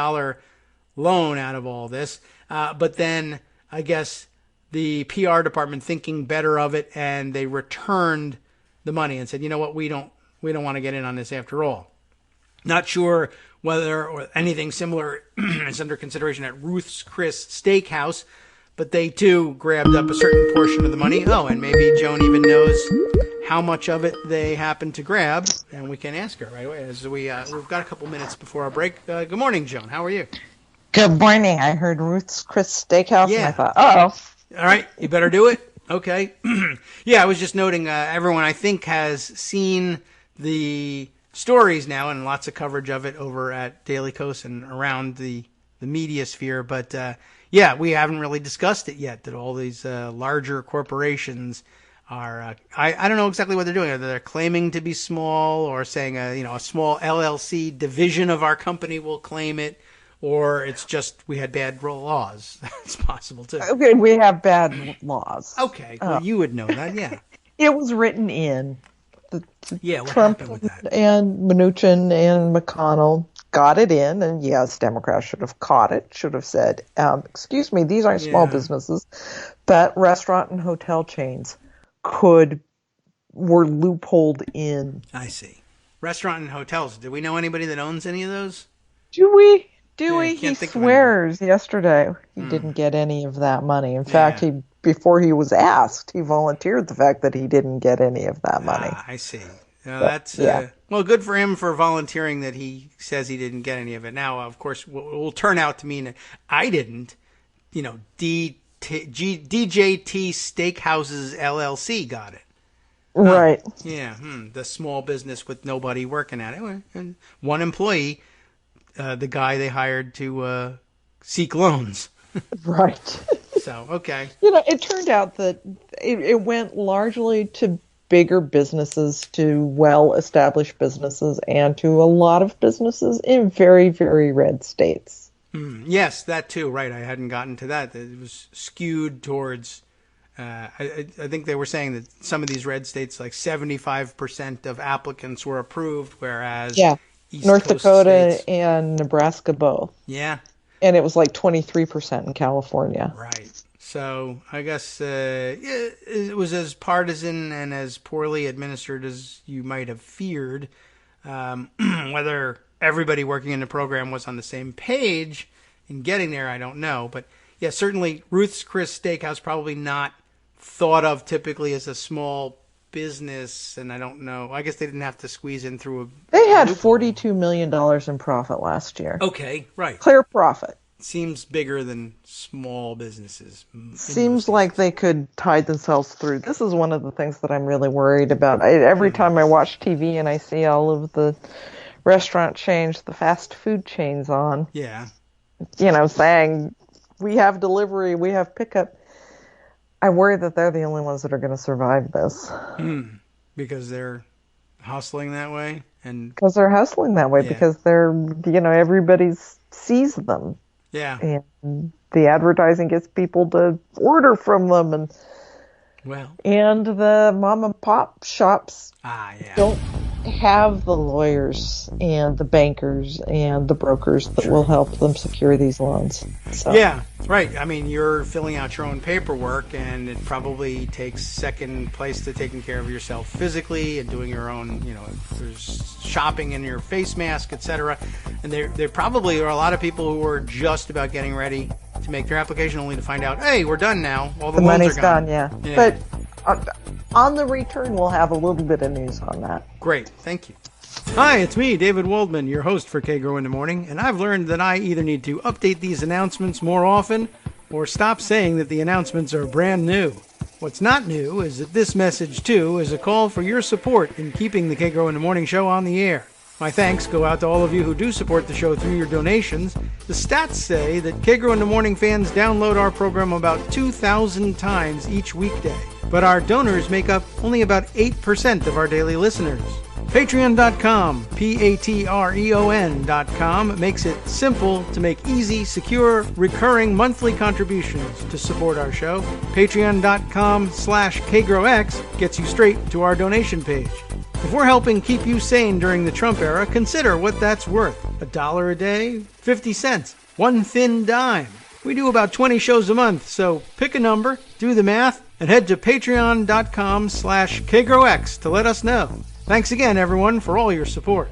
loan out of all this. But then I guess the PR department thinking better of it, and they returned the money and said, you know what, we don't want to get in on this after all. Not sure whether or anything similar is under consideration at Ruth's Chris Steakhouse, but they too grabbed up a certain portion of the money. Oh, and maybe Joan even knows how much of it they happened to grab, and we can ask her right away as we've got a couple minutes before our break. Good morning, Joan. How are you? Good morning. I heard Ruth's Chris Steakhouse, Yeah. and I thought, uh-oh. All right, you better do it. Okay. Yeah, I was just noting everyone, I think, has seen the stories now and lots of coverage of it over at Daily Kos and around the media sphere. But, yeah, we haven't really discussed it yet, that all these larger corporations are, I don't know exactly what they're doing. Either they're claiming to be small or saying, a small LLC division of our company will claim it. Or it's just we had bad laws. It's possible, too. Okay, we have bad laws. Okay, well, you would know that, yeah. It was written in. Yeah, what Trump happened with that? and Mnuchin and McConnell got it in, and yes, Democrats should have caught it, should have said, excuse me, these aren't small businesses, but restaurant and hotel chains were loopholed in. I see. Restaurant and hotels. Do we know anybody that owns any of those? Do we? I He can't think of swears yesterday he didn't get any of that money. In fact, before he was asked, he volunteered the fact that he didn't get any of that money. I see. That's well, good for him for volunteering that he says he didn't get any of it. Now, of course, will turn out to mean I didn't. DJT Steakhouses LLC got it. Right. Yeah. The small business with nobody working at it. And one employee, the guy they hired to seek loans. Right. So, okay. It turned out that it went largely to bigger businesses, to well-established businesses, and to a lot of businesses in very, very red states. Yes, that too. Right. I hadn't gotten to that. It was skewed towards, I think they were saying that some of these red states, like 75% of applicants were approved, whereas East North Coast Dakota states, and Nebraska both. Yeah. And it was like 23% in California. Right. So I guess it was as partisan and as poorly administered as you might have feared. Whether everybody working in the program was on the same page in getting there, I don't know. But yeah, certainly Ruth's Chris Steakhouse probably not thought of typically as a small business, and I don't know. I guess they didn't have to squeeze in through a. They had $42 million in profit last year. Okay, right. Clear profit. Seems bigger than small businesses. Seems like they could tide themselves through. This is one of the things that I'm really worried about. Every time I watch TV and I see all of the restaurant chains, the fast food chains on, saying, we have delivery, we have pickup. I worry that they're the only ones that are going to survive this. Because they're hustling that way. And Because they're hustling that way, Yeah. because everybody sees them. yeah, And the advertising gets people to order from them, well, and the mom and pop shops yeah. don't have the lawyers and the bankers and the brokers that will help them secure these loans. So. Yeah, right. I mean, you're filling out your own paperwork, and it probably takes second place to taking care of yourself physically and doing your own, if there's shopping in your face mask, etc. And there probably are a lot of people who are just about getting ready to make their application, only to find out, hey, we're done now. All the loans money's are gone. Yeah. But on the return, we'll have a little bit of news on that. Great. Thank you. Hi, it's me, David Waldman, your host for Kagro in the Morning, and I've learned that I either need to update these announcements more often or stop saying that the announcements are brand new. What's not new is that this message, too, is a call for your support in keeping the Kagro in the Morning show on the air. My thanks go out to all of you who do support the show through your donations. The stats say that Kagro in the Morning fans download our program about 2,000 times each weekday, but our donors make up only about 8% of our daily listeners. Patreon.com, Patreon.com, makes it simple to make easy, secure, recurring monthly contributions to support our show. Patreon.com/KagroX gets you straight to our donation page. If we're helping keep you sane during the Trump era, consider what that's worth. $1 a day? 50 cents? One thin dime? We do about 20 shows a month, so pick a number, do the math, and head to patreon.com/KagroX to let us know. Thanks again, everyone, for all your support.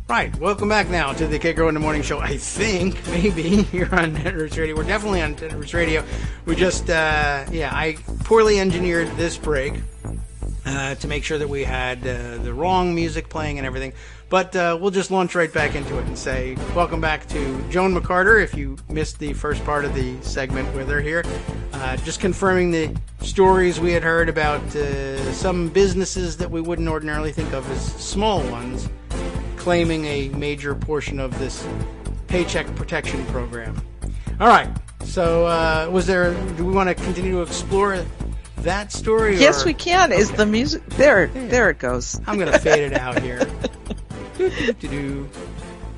Right, welcome back now to the Kagro in the Morning show. I think, maybe, here on Netroots Radio. We're definitely on Netroots Radio. We just, I poorly engineered this break to make sure that we had the wrong music playing and everything. But we'll just launch right back into it and say, welcome back to Joan McCarter, if you missed the first part of the segment with her here. Just confirming the stories we had heard about some businesses that we wouldn't ordinarily think of as small ones, claiming a major portion of this paycheck protection program. All right. So, do we want to continue to explore that story? Yes, we can. Okay. Is the music there? There it goes. I'm going to fade it out here.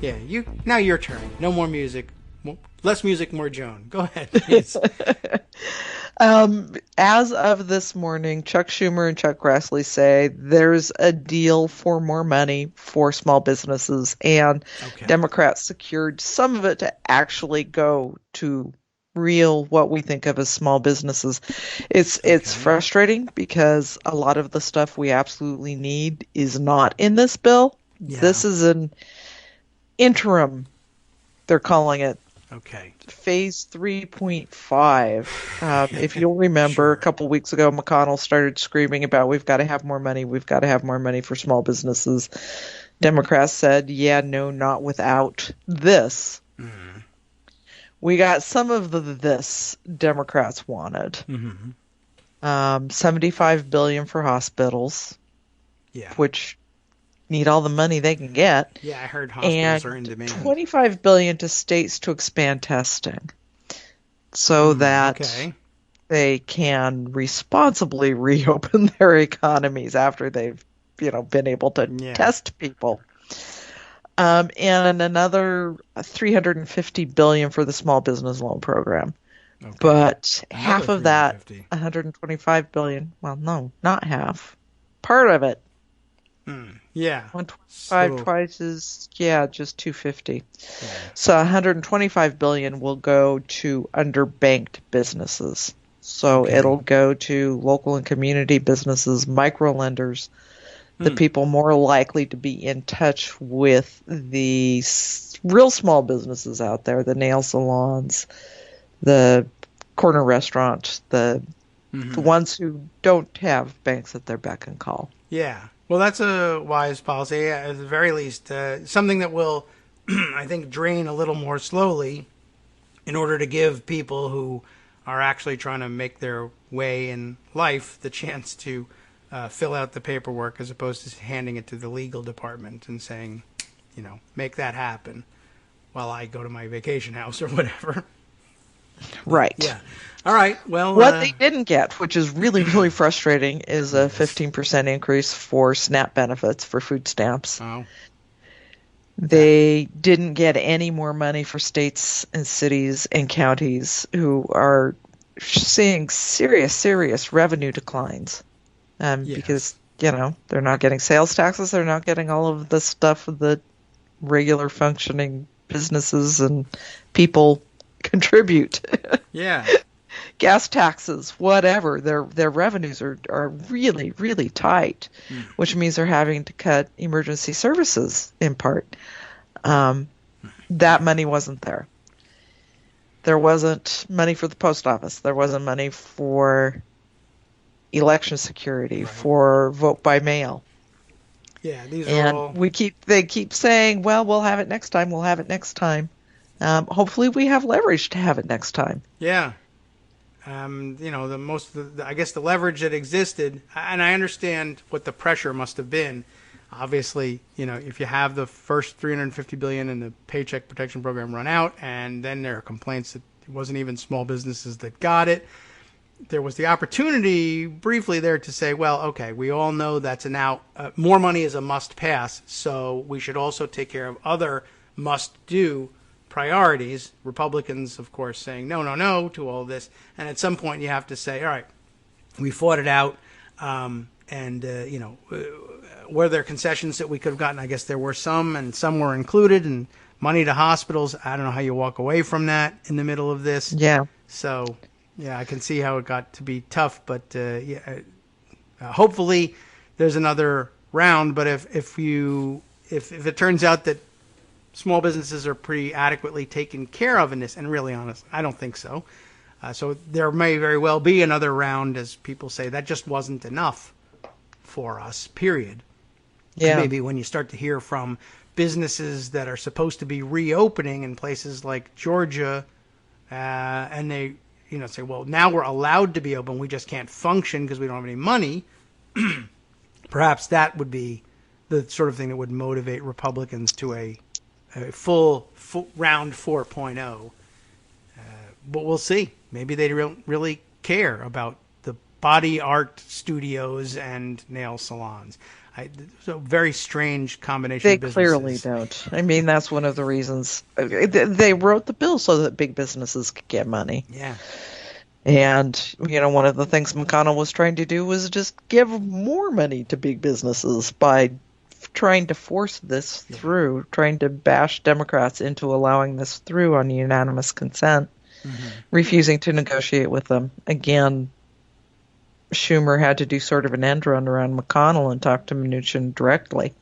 Yeah, now your turn. No more music. Less music, more Joan. Go ahead, please. As of this morning, Chuck Schumer and Chuck Grassley say there's a deal for more money for small businesses, and Democrats secured some of it to actually go to real, what we think of as small businesses. It's frustrating because a lot of the stuff we absolutely need is not in this bill. Yeah. This is an interim, they're calling it. Okay. Phase 3.5. If you'll remember, a couple weeks ago, McConnell started screaming about we've got to have more money for small businesses. Democrats said, yeah, no, not without this. Mm-hmm. We got some of this Democrats wanted. Mm-hmm. $75 billion for hospitals, which need all the money they can get. Yeah, I heard hospitals are in demand. $25 billion to states to expand testing so that they can responsibly reopen their economies after they've, been able to test people. And another $350 billion for the small business loan program. Okay. But half of that, $125 billion. Well, no, not half. Part of it. Yeah. 125 twice is just 250. Yeah. So $125 billion will go to underbanked businesses. So it'll go to local and community businesses, micro lenders, the people more likely to be in touch with the real small businesses out there, the nail salons, the corner restaurants, the ones who don't have banks at their beck and call. Yeah. Well, that's a wise policy, at the very least. Something that will, I think, drain a little more slowly in order to give people who are actually trying to make their way in life the chance to fill out the paperwork as opposed to handing it to the legal department and saying, make that happen while I go to my vacation house or whatever. Right. Yeah. All right. Well, What they didn't get, which is really, really frustrating, is a 15% increase for SNAP benefits for food stamps. Oh. They didn't get any more money for states and cities and counties who are seeing serious revenue declines. Because, they're not getting sales taxes, they're not getting all of the stuff that regular functioning businesses and people contribute. Yeah. Gas taxes, whatever. Their revenues are really, really tight, which means they're having to cut emergency services in part. That money wasn't there. There wasn't money for the post office. There wasn't money for election security, for vote by mail. Yeah, these and are all... they keep saying, well, we'll have it next time. We'll have it next time. Hopefully we have leverage to have it next time. Yeah. I guess the leverage that existed, and I understand what the pressure must have been. Obviously, if you have the first $350 billion in the Paycheck Protection Program run out, and then there are complaints that it wasn't even small businesses that got it, there was the opportunity briefly there to say, well, okay, we all know that's an out. More money is a must pass, so we should also take care of other must do priorities. Republicans, of course, saying no to all this. And at some point you have to say, all right, we fought it out. Were there concessions that we could have gotten? I guess there were some, and some were included, and money to hospitals. I don't know how you walk away from that in the middle of this. Yeah. So, yeah, I can see how it got to be tough, but hopefully there's another round. But if it turns out that small businesses are pretty adequately taken care of in this, and really honest, I don't think so. So there may very well be another round, as people say. That just wasn't enough for us, period. Yeah. And maybe when you start to hear from businesses that are supposed to be reopening in places like Georgia, and they say, well, now we're allowed to be open, we just can't function because we don't have any money, perhaps that would be the sort of thing that would motivate Republicans to a full round 4.0. But we'll see. Maybe they don't really care about the body art studios and nail salons. It's a very strange combination of businesses. They clearly don't. I mean, that's one of the reasons. They wrote the bill so that big businesses could get money. Yeah. And, one of the things McConnell was trying to do was just give more money to big businesses by trying to force this through, trying to bash Democrats into allowing this through on unanimous consent, refusing to negotiate with them. Again, Schumer had to do sort of an end run around McConnell and talk to Mnuchin directly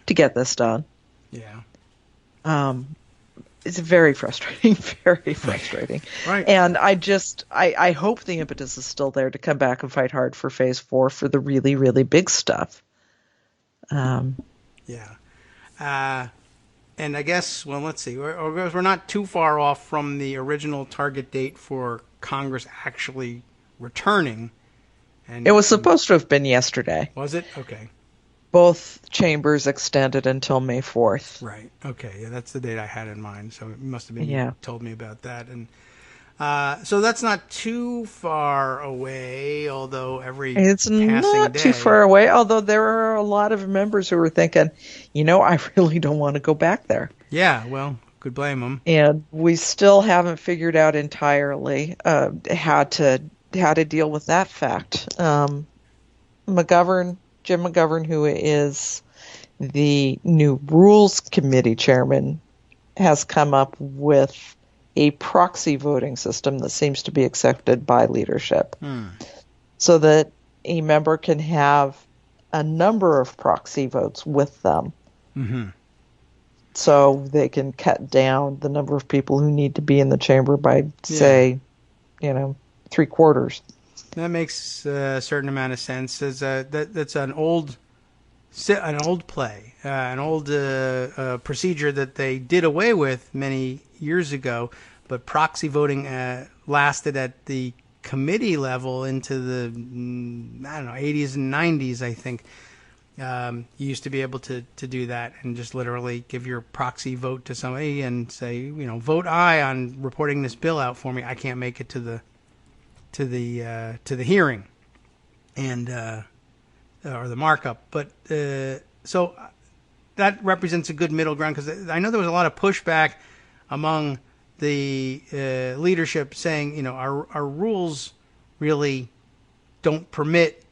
to get this done. Yeah. It's very frustrating, very frustrating. Right. And I hope the impetus is still there to come back and fight hard for phase 4 for the really, really big stuff. Yeah. And I guess, well, let's see. We're not too far off from the original target date for Congress actually returning. And it was supposed to have been yesterday. Was it? Okay. Both chambers extended until May 4th. Right. Okay. Yeah, that's the date I had in mind. So it must have been you told me about that. And so that's not too far away, although it's not too far away, although there are a lot of members who are thinking, I really don't want to go back there. Yeah, well, could blame them. And we still haven't figured out entirely how to deal with that fact. Jim McGovern, who is the new Rules Committee chairman, has come up with a proxy voting system that seems to be accepted by leadership, so that a member can have a number of proxy votes with them. So they can cut down the number of people who need to be in the chamber by, say, 3/4. That makes a certain amount of sense. That's an old play, an old procedure that they did away with many years ago. But proxy voting lasted at the committee level into the 80s and 90s, I think. You used to be able to do that and just literally give your proxy vote to somebody and say, vote aye on reporting this bill out for me. I can't make it to the hearing and or the markup. But so that represents a good middle ground, because I know there was a lot of pushback among the leadership saying, our rules really don't permit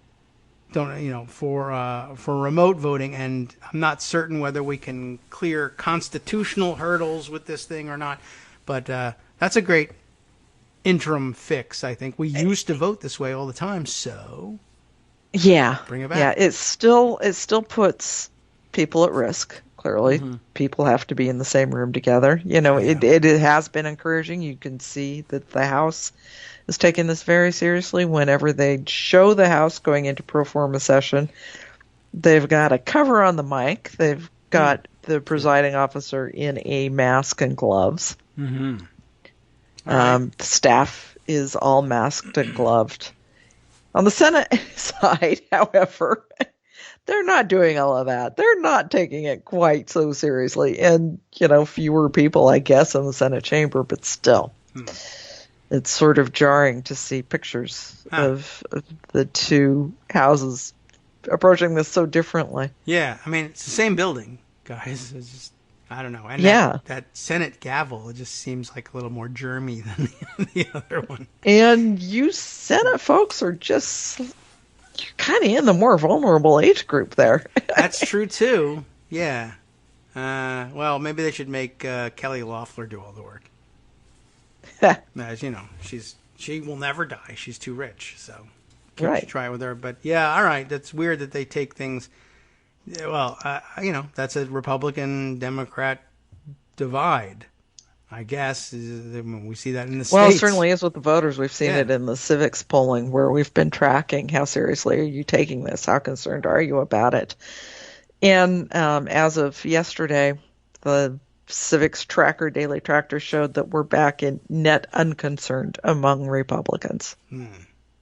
for remote voting, and I'm not certain whether we can clear constitutional hurdles with this thing or not. But that's a great interim fix. I think we used to vote this way all the time, so bring it back. Yeah, it still puts people at risk. Clearly, people have to be in the same room together. It has been encouraging. You can see that the House is taking this very seriously. Whenever they show the House going into pro forma session, they've got a cover on the mic. They've got the presiding officer in a mask and gloves. Mm-hmm. The staff is all masked and gloved. On the Senate side, however, they're not doing all of that. They're not taking it quite so seriously. And, fewer people, I guess, in the Senate chamber, but still. It's sort of jarring to see pictures of the two houses approaching this so differently. Yeah, I mean, it's the same building, guys. It's just, I don't know. And that Senate gavel, it just seems like a little more germy than the other one. And you Senate folks are just kind of in the more vulnerable age group there. That's true, too. Yeah. Well, maybe they should make Kelly Loeffler do all the work. As you know, she will never die. She's too rich, so can't try it with her. But yeah, all right. That's weird that they take things. Well, that's a Republican-Democrat divide, I guess. We see that in the states. Well, it certainly is with the voters. We've seen it in the civics polling, where we've been tracking how seriously are you taking this? How concerned are you about it? And as of yesterday, the Civics Tracker, Daily Tracker, showed that we're back in net unconcerned among Republicans.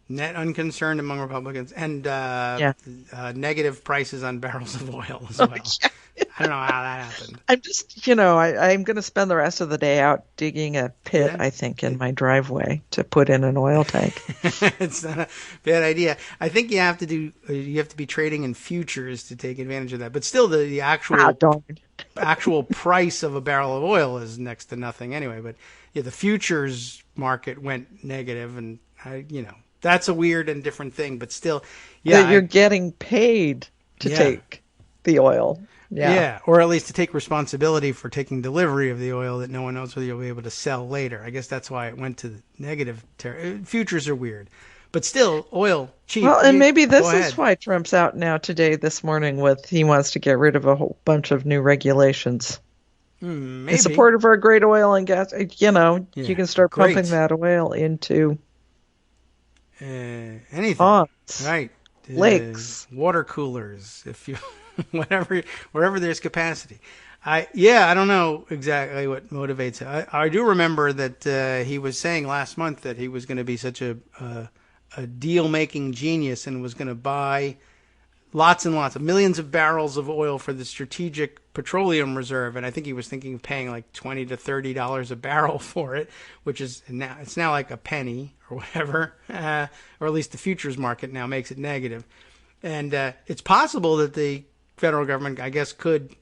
Net unconcerned among Republicans, and negative prices on barrels of oil as well. I don't know how that happened. I'm just, I'm going to spend the rest of the day out digging a pit, I think, in my driveway to put in an oil tank. It's not a bad idea. I think you have to be trading in futures to take advantage of that. But still, the actual price of a barrel of oil is next to nothing anyway. But yeah, the futures market went negative, and that's a weird and different thing. But still, you're getting paid to take the oil. Yeah, or at least to take responsibility for taking delivery of the oil that no one knows whether you'll be able to sell later. I guess that's why it went to the negative. Futures are weird. But still, oil, cheap. Well, and maybe this is why Trump's out now this morning he wants to get rid of a whole bunch of new regulations. Maybe. In support of our great oil and gas. You can start pumping that oil into anything. Ponds, right. Lakes. Water coolers, if you... wherever there's capacity. I don't know exactly what motivates it. I do remember that he was saying last month that he was going to be such a deal-making genius and was going to buy lots and lots of millions of barrels of oil for the Strategic Petroleum Reserve, and I think he was thinking of paying like $20 to $30 a barrel for it, which is now like a penny or whatever, or at least the futures market now makes it negative. And it's possible that the federal government, I guess, could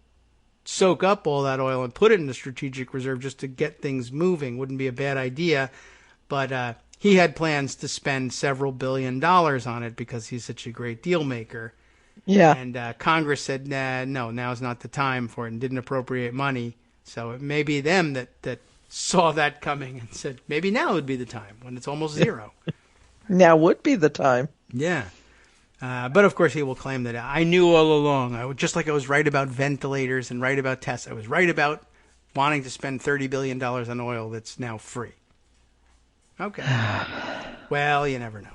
soak up all that oil and put it in the strategic reserve just to get things moving. Wouldn't be a bad idea. But he had plans to spend several $1 billion on it because he's such a great deal maker. Yeah. And Congress said, no, now's not the time for it, and didn't appropriate money. So it may be them that saw that coming and said, maybe now would be the time when it's almost zero. Now would be the time. Yeah. But of course he will claim that I knew all along. Just like I was right about ventilators and right about tests. I was right about wanting to spend $30 billion on oil that's now free. Okay. Well, you never know.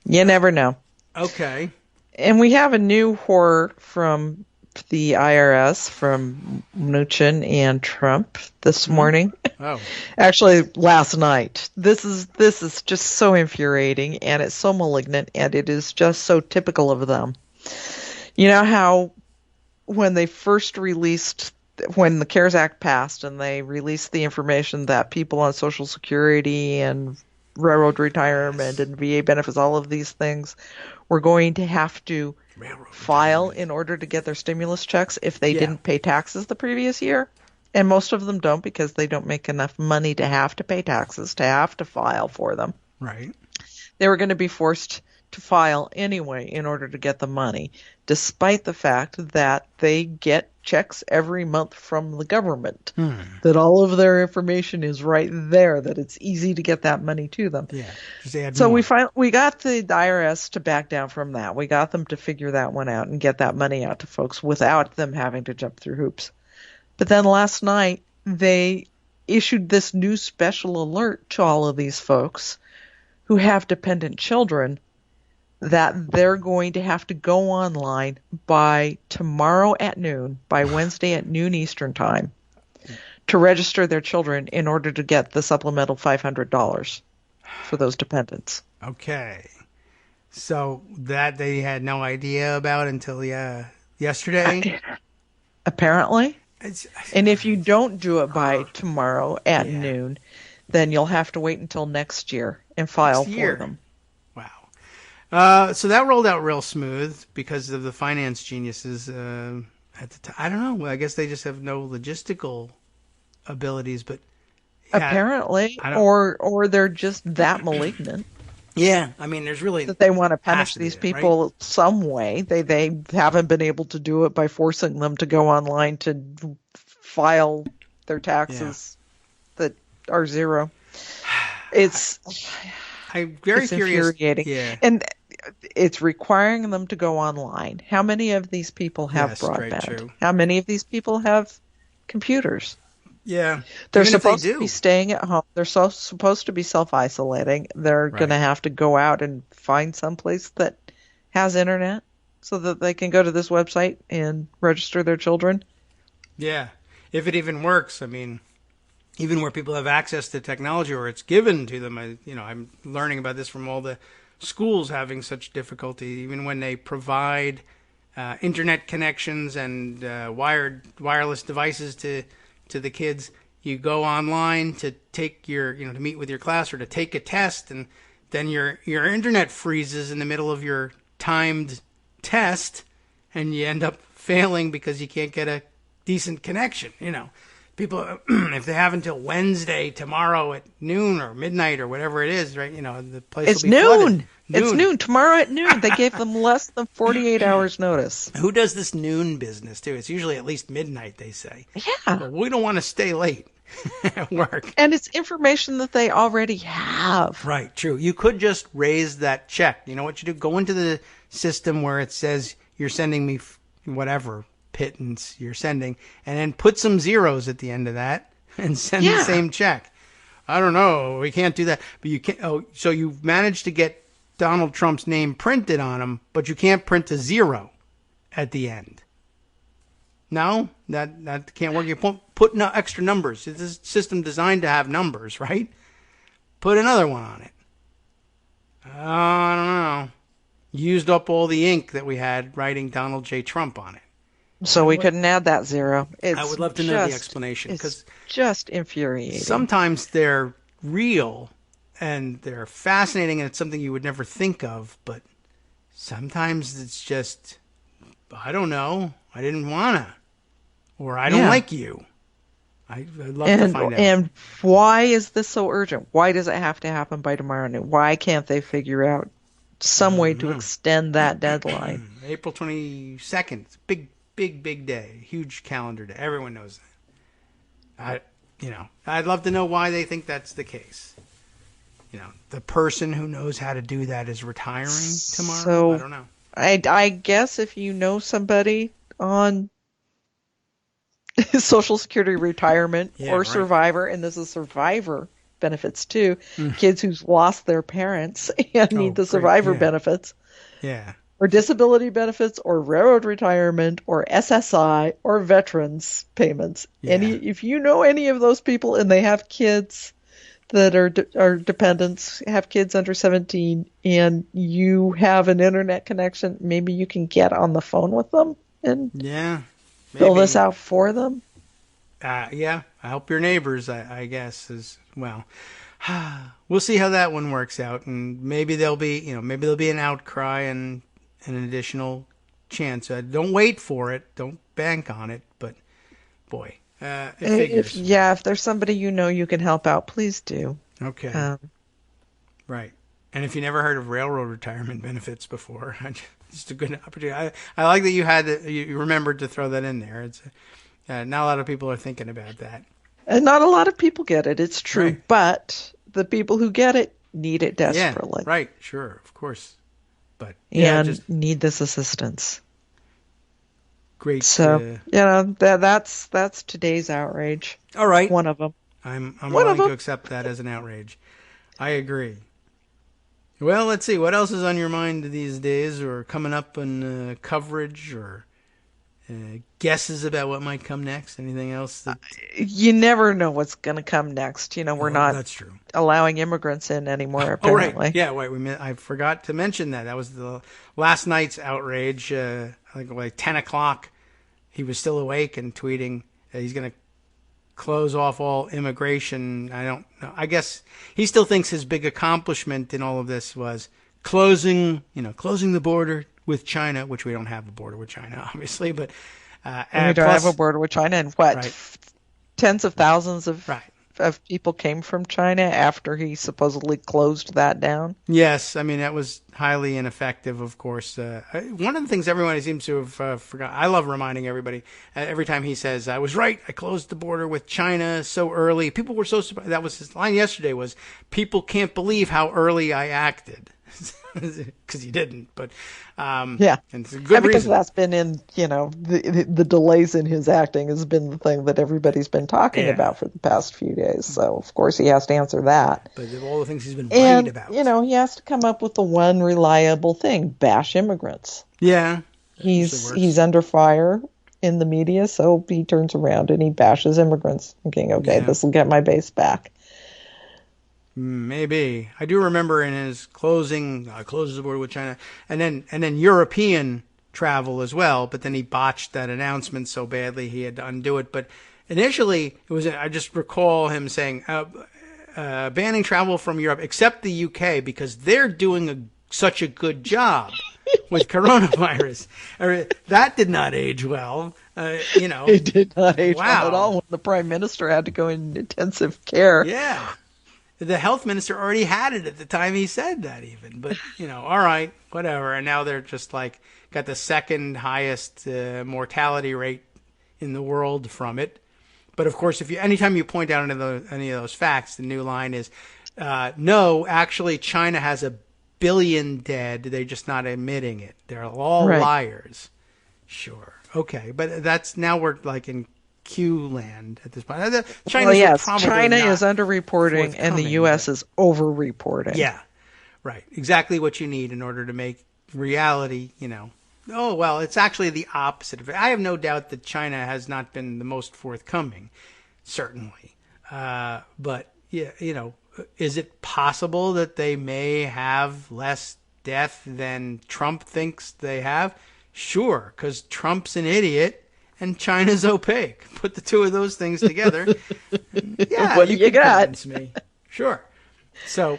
You never know. Okay. And we have a new horror from the IRS, from Mnuchin and Trump this morning. Oh. Actually, last night. This is just so infuriating, and it's so malignant, and it is just so typical of them. You know how when the CARES Act passed and they released the information that people on Social Security and railroad retirement and VA benefits, all of these things, were going to have to file in order to get their stimulus checks if they didn't pay taxes the previous year? And most of them don't, because they don't make enough money to have to pay taxes, to have to file for them. Right. They were going to be forced to file anyway in order to get the money, despite the fact that they get checks every month from the government, that all of their information is right there, that it's easy to get that money to them. Yeah. So we got the IRS to back down from that. We got them to figure that one out and get that money out to folks without them having to jump through hoops. But then last night, they issued this new special alert to all of these folks who have dependent children that they're going to have to go online by tomorrow at noon, by Wednesday at noon Eastern time, to register their children in order to get the supplemental $500 for those dependents. Okay. So that they had no idea about until yesterday? Apparently. And if you don't do it by tomorrow at noon, then you'll have to wait until next year and file for them. Wow. So that rolled out real smooth because of the finance geniuses at the time. I don't know. I guess they just have no logistical abilities, but apparently, or they're just that malignant. Yeah, I mean, there's really that they want to punish these people some way. They haven't been able to do it by forcing them to go online to file their taxes that are zero. I'm very curious. Infuriating. Yeah. And it's requiring them to go online. How many of these people have broadband? True. How many of these people have computers? Yeah. They're supposed to be staying at home. They're supposed to be self-isolating. They're going to have to go out and find someplace that has internet so that they can go to this website and register their children. Yeah. If it even works. I mean, even where people have access to technology or it's given to them, I'm learning about this from all the schools having such difficulty, even when they provide internet connections and wireless devices to the kids. You go online to take to meet with your class or to take a test, and then your internet freezes in the middle of your timed test, and you end up failing because you can't get a decent connection. People, if they have until Wednesday, tomorrow at noon or midnight or whatever it is, right? The place will be flooded. It's noon. Tomorrow at noon. They gave them less than 48 hours notice. Who does this noon business, too? It's usually at least midnight, they say. Yeah. Well, we don't want to stay late at work. And it's information that they already have. Right, true. You could just raise that check. You know what you do? Go into the system where it says you're sending me whatever pittance you're sending, and then put some zeros at the end of that and send the same check. I don't know. We can't do that. But you can't. Oh, so you've managed to get Donald Trump's name printed on them, but you can't print a zero at the end. No, that can't work. You put no extra numbers. It's a system designed to have numbers, right? Put another one on it. I don't know. Used up all the ink that we had writing Donald J. Trump on it. So we couldn't add that zero. I would love to know the explanation. It's just infuriating. Sometimes they're real and they're fascinating and it's something you would never think of, but sometimes it's just, I don't know, I didn't want to, or I don't like you. I'd love to find out. And why is this so urgent? Why does it have to happen by tomorrow noon? Why can't they figure out some way to extend that deadline? April 22nd. It's a big day. Huge calendar day. Everyone knows that. I'd love to know why they think that's the case. The person who knows how to do that is retiring tomorrow. So I don't know. I guess if you know somebody on Social Security retirement or Survivor, and this is Survivor benefits too, kids who've lost their parents and need the Survivor benefits. Yeah. Or disability benefits, or railroad retirement, or SSI, or veterans payments. Yeah. If you know any of those people and they have kids that are dependents, have kids under 17, and you have an internet connection, maybe you can get on the phone with them and fill this out for them. Yeah, help your neighbors, I guess, as well. We'll see how that one works out, and maybe there'll be an outcry and an additional chance. Don't wait for it. Don't bank on it. But boy, it figures. If there's somebody you can help out, please do. Okay. Right. And if you never heard of railroad retirement benefits before, just a good opportunity. I like that you remembered to throw that in there. It's not a lot of people are thinking about that. And not a lot of people get it. It's true. Right. But the people who get it need it desperately. Yeah, right. Sure. Of course. But and need this assistance. Great. So that's today's outrage. All right. One of them. I'm willing to accept that as an outrage. I agree. Well, let's see. What else is on your mind these days, or coming up in coverage, or guesses about what might come next? Anything else? You never know what's going to come next. We're not that's true. allowing immigrants in anymore, apparently. Oh, right. Yeah, wait. I forgot to mention that. That was the last night's outrage. I think like 10 o'clock, he was still awake and tweeting that he's going to close off all immigration. I don't know. I guess he still thinks his big accomplishment in all of this was closing the border with China, which we don't have a border with China, obviously, but we don't have a border with China, and tens of thousands of people came from China after he supposedly closed that down. Yes, I mean that was highly ineffective, of course. One of the things everyone seems to have forgot. I love reminding everybody every time he says, "I was right. I closed the border with China so early." People were so surprised. That was his line yesterday. Was people can't believe how early I acted. Because you didn't, but and it's a good because reason. That's been in the delays in his acting has been the thing that everybody's been talking about for the past few days. So of course he has to answer that. But of all the things he's been right about, he has to come up with the one reliable thing: bash immigrants. Yeah, he's under fire in the media, so he turns around and he bashes immigrants, thinking, this will get my base back. Maybe. I do remember in his closes the border with China, and then European travel as well, but then he botched that announcement so badly he had to undo it. But initially, I just recall him saying, banning travel from Europe, except the UK, because they're doing such a good job with coronavirus. That did not age well. It did not age well at all when the Prime Minister had to go in intensive care. Yeah. The health minister already had it at the time he said that even. But, all right, whatever. And now they're just got the second highest mortality rate in the world from it. But, of course, anytime you point out any of those facts, the new line is, no, actually China has 1 billion dead. They're just not admitting it. They're all liars. Sure. Okay. But now we're in Q land at this point. China is underreporting and the U.S. is overreporting. Yeah, right. Exactly what you need in order to make reality, Oh, well, it's actually the opposite of it. I have no doubt that China has not been the most forthcoming, certainly. But, is it possible that they may have less death than Trump thinks they have? Sure, because Trump's an idiot. And China's opaque. Put the two of those things together. Yeah, what do you got? Convince me. Sure. So,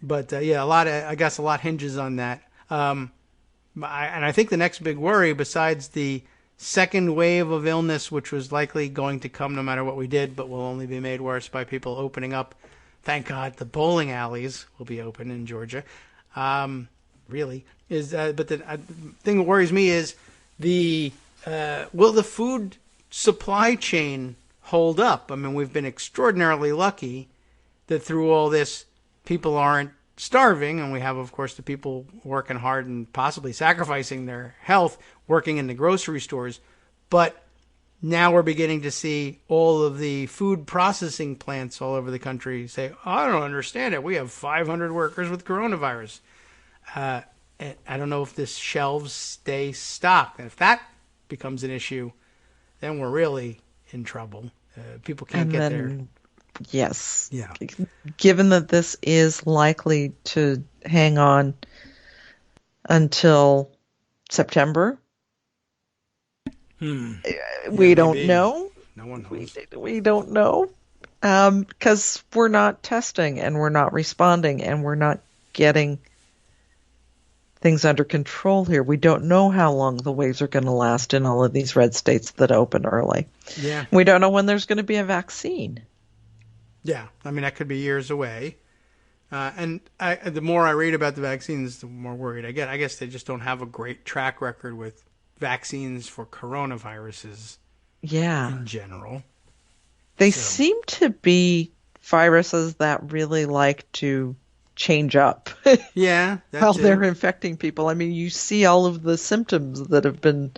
but a lot hinges on that. And I think the next big worry, besides the second wave of illness, which was likely going to come no matter what we did, but will only be made worse by people opening up. Thank God, the bowling alleys will be open in Georgia. Really is, but the thing that worries me is will the food supply chain hold up? I mean, we've been extraordinarily lucky that through all this, people aren't starving. And we have, of course, the people working hard and possibly sacrificing their health, working in the grocery stores. But now we're beginning to see all of the food processing plants all over the country say, I don't understand it. We have 500 workers with coronavirus. And I don't know if this shelves stay stocked. And if that becomes an issue, then we're really in trouble. People can't get there. Yes. Yeah. Given that this is likely to hang on until September, we don't know. No one knows. We don't know because we're not testing and we're not responding and we're not getting things under control here. We don't know how long the waves are going to last in all of these red states that open early. Yeah. We don't know when there's going to be a vaccine. Yeah. I mean, that could be years away. And the more I read about the vaccines, the more worried I get. I guess they just don't have a great track record with vaccines for coronaviruses in general. They seem to be viruses that really like to change up Yeah. while they're infecting people. I mean, you see all of the symptoms that have been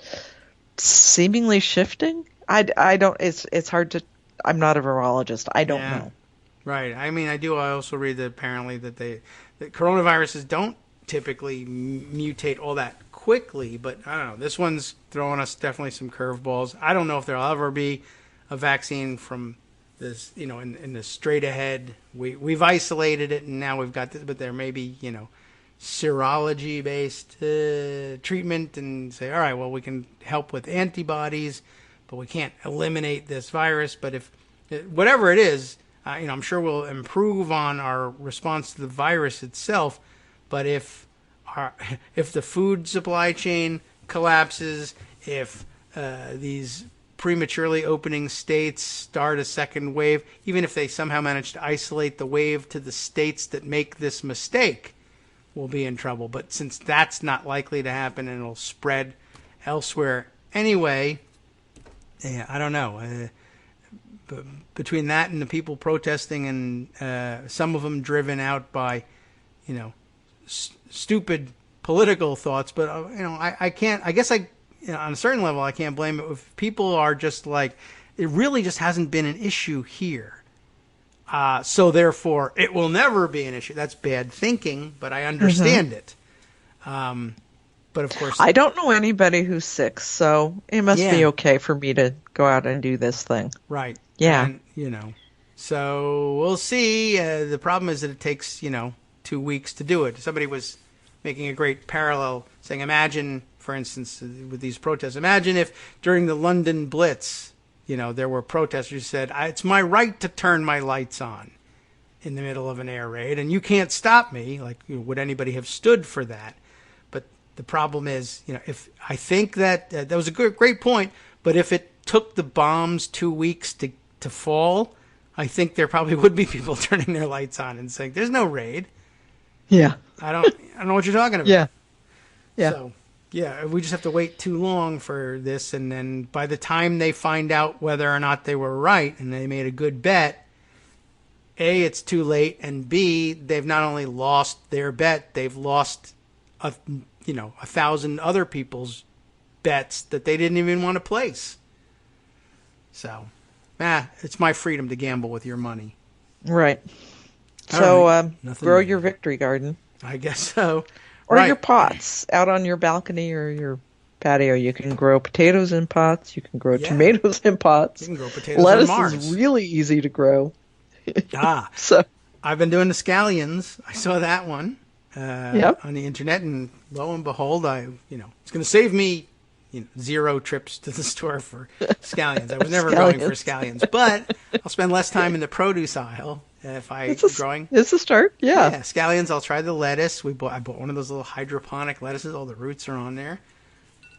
seemingly shifting. I don't, it's hard to, I'm not a virologist. I don't know. Right. I mean, I also read that apparently that that coronaviruses don't typically mutate all that quickly, but I don't know. This one's throwing us definitely some curveballs. I don't know if there'll ever be a vaccine from this, in the straight ahead. We've isolated it and now we've got this, but there may be, serology based treatment and say, all right, well, we can help with antibodies, but we can't eliminate this virus. But if whatever it is, I'm sure we'll improve on our response to the virus itself. But if the food supply chain collapses, if these prematurely opening states start a second wave, even if they somehow manage to isolate the wave to the states that make this mistake, we'll be in trouble. But since that's not likely to happen and it'll spread elsewhere anyway, I don't know. Between that and the people protesting and some of them driven out by, stupid political thoughts, but I can't. I guess on a certain level I can't blame it if people are just like, it really just hasn't been an issue here, so therefore it will never be an issue. That's bad thinking, but I understand it. But of course, I don't know anybody who's sick, so it must be okay for me to go out and do this thing. Right. Yeah. And, so we'll see. The problem is that it takes, 2 weeks to do it. Somebody was making a great parallel saying, imagine, for instance, with these protests, imagine if during the London Blitz, there were protesters who said, it's my right to turn my lights on in the middle of an air raid, and you can't stop me. Like, would anybody have stood for that? But the problem is, if I think that that was a great point, but if it took the bombs 2 weeks to fall, I think there probably would be people turning their lights on and saying, there's no raid. Yeah. I don't know what you're talking about. Yeah. Yeah. So, we just have to wait too long for this, and then by the time they find out whether or not they were right and they made a good bet, A, it's too late, and B, they've not only lost their bet, they've lost 1,000 other people's bets that they didn't even want to place. So, it's my freedom to gamble with your money. Right. All So, grow your victory garden. I guess so. Or your pots out on your balcony or your patio. You can grow potatoes in pots. You can grow tomatoes in pots. You can grow potatoes Lettuce on Mars. is really easy to grow. So I've been doing the scallions. I saw that one on the internet, and lo and behold, it's going to save me 0 trips to the store for scallions. I was never going for scallions, but I'll spend less time in the produce aisle if growing. It's a start, yeah. Scallions. I'll try the lettuce. I bought one of those little hydroponic lettuces. All the roots are on there.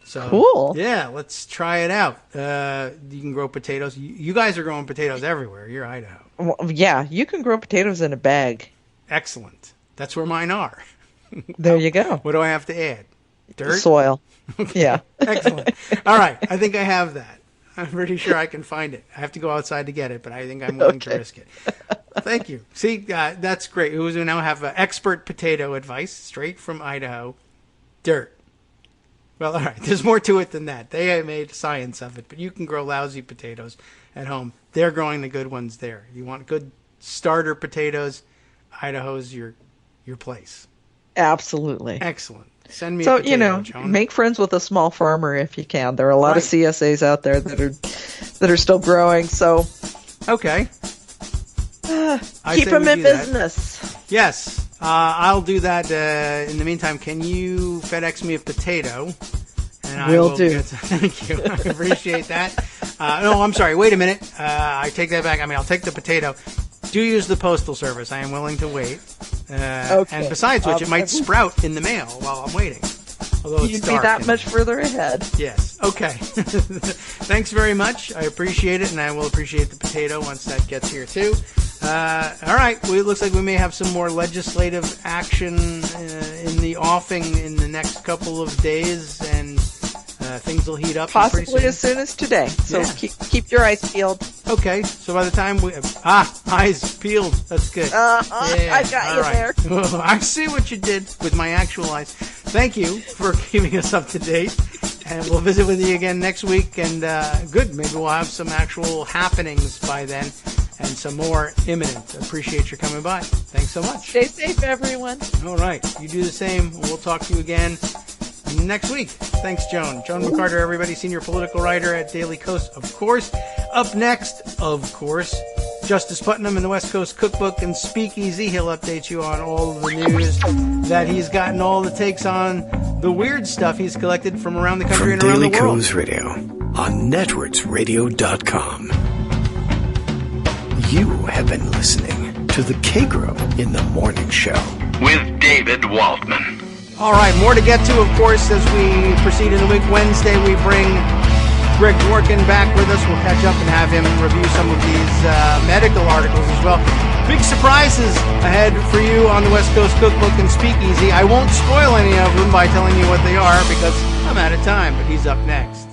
So cool. Yeah, let's try it out. You can grow potatoes. You guys are growing potatoes everywhere. You're Idaho. Well, yeah, you can grow potatoes in a bag. Excellent. That's where mine are. There you go. What do I have to add? Dirt? Soil. Okay. Yeah. Excellent. All right. I think I have that. I'm pretty sure I can find it. I have to go outside to get it, but I think I'm willing to risk it. Thank you. See, that's great. We now have expert potato advice straight from Idaho. Dirt. Well, all right. There's more to it than that. They made science of it, but you can grow lousy potatoes at home. They're growing the good ones there. You want good starter potatoes, Idaho's your place. Absolutely. Excellent. Send me so, a potato, Joan. Make friends with a small farmer if you can. There are a lot of CSAs out there that are still growing. So, okay. Keep them in business. Yes, I'll do that. In the meantime, can you FedEx me a potato? And Will do. Thank you. I appreciate that. No, I'm sorry. Wait a minute. I take that back. I mean, I'll take the potato. Do use the postal service. I am willing to wait. Okay. And besides which, it might sprout in the mail while I'm waiting. Although it's You'd dark. be that much further ahead. Yes. Okay. Thanks very much. I appreciate it, and I will appreciate the potato once that gets here, too. All right. Well, it looks like we may have some more legislative action in the offing in the next couple of days, and things will heat up. Possibly as soon as today. So keep your eyes peeled. Okay. So by the time eyes peeled. That's good. I got you there. I see what you did with my actual eyes. Thank you for keeping us up to date. And we'll visit with you again next week. And good. Maybe we'll have some actual happenings by then and some more imminent. Appreciate your coming by. Thanks so much. Stay safe, everyone. All right. You do the same. We'll talk to you again next week. Thanks, Joan. Joan McCarter, everybody, senior political writer at Daily Kos, of course. Up next, of course, Justice Putnam in the West Coast Cookbook and Speakeasy. He'll update you on all of the news that he's gotten, all the takes on the weird stuff he's collected from around the country and around the world. From Daily Kos Radio on networksradio.com. You have been listening to the Kagro in the Morning Show with David Waldman. All right, more to get to, of course, as we proceed in the week. Wednesday, we bring Greg Dworkin back with us. We'll catch up and have him review some of these medical articles as well. Big surprises ahead for you on the West Coast Cookbook and Speakeasy. I won't spoil any of them by telling you what they are because I'm out of time, but he's up next.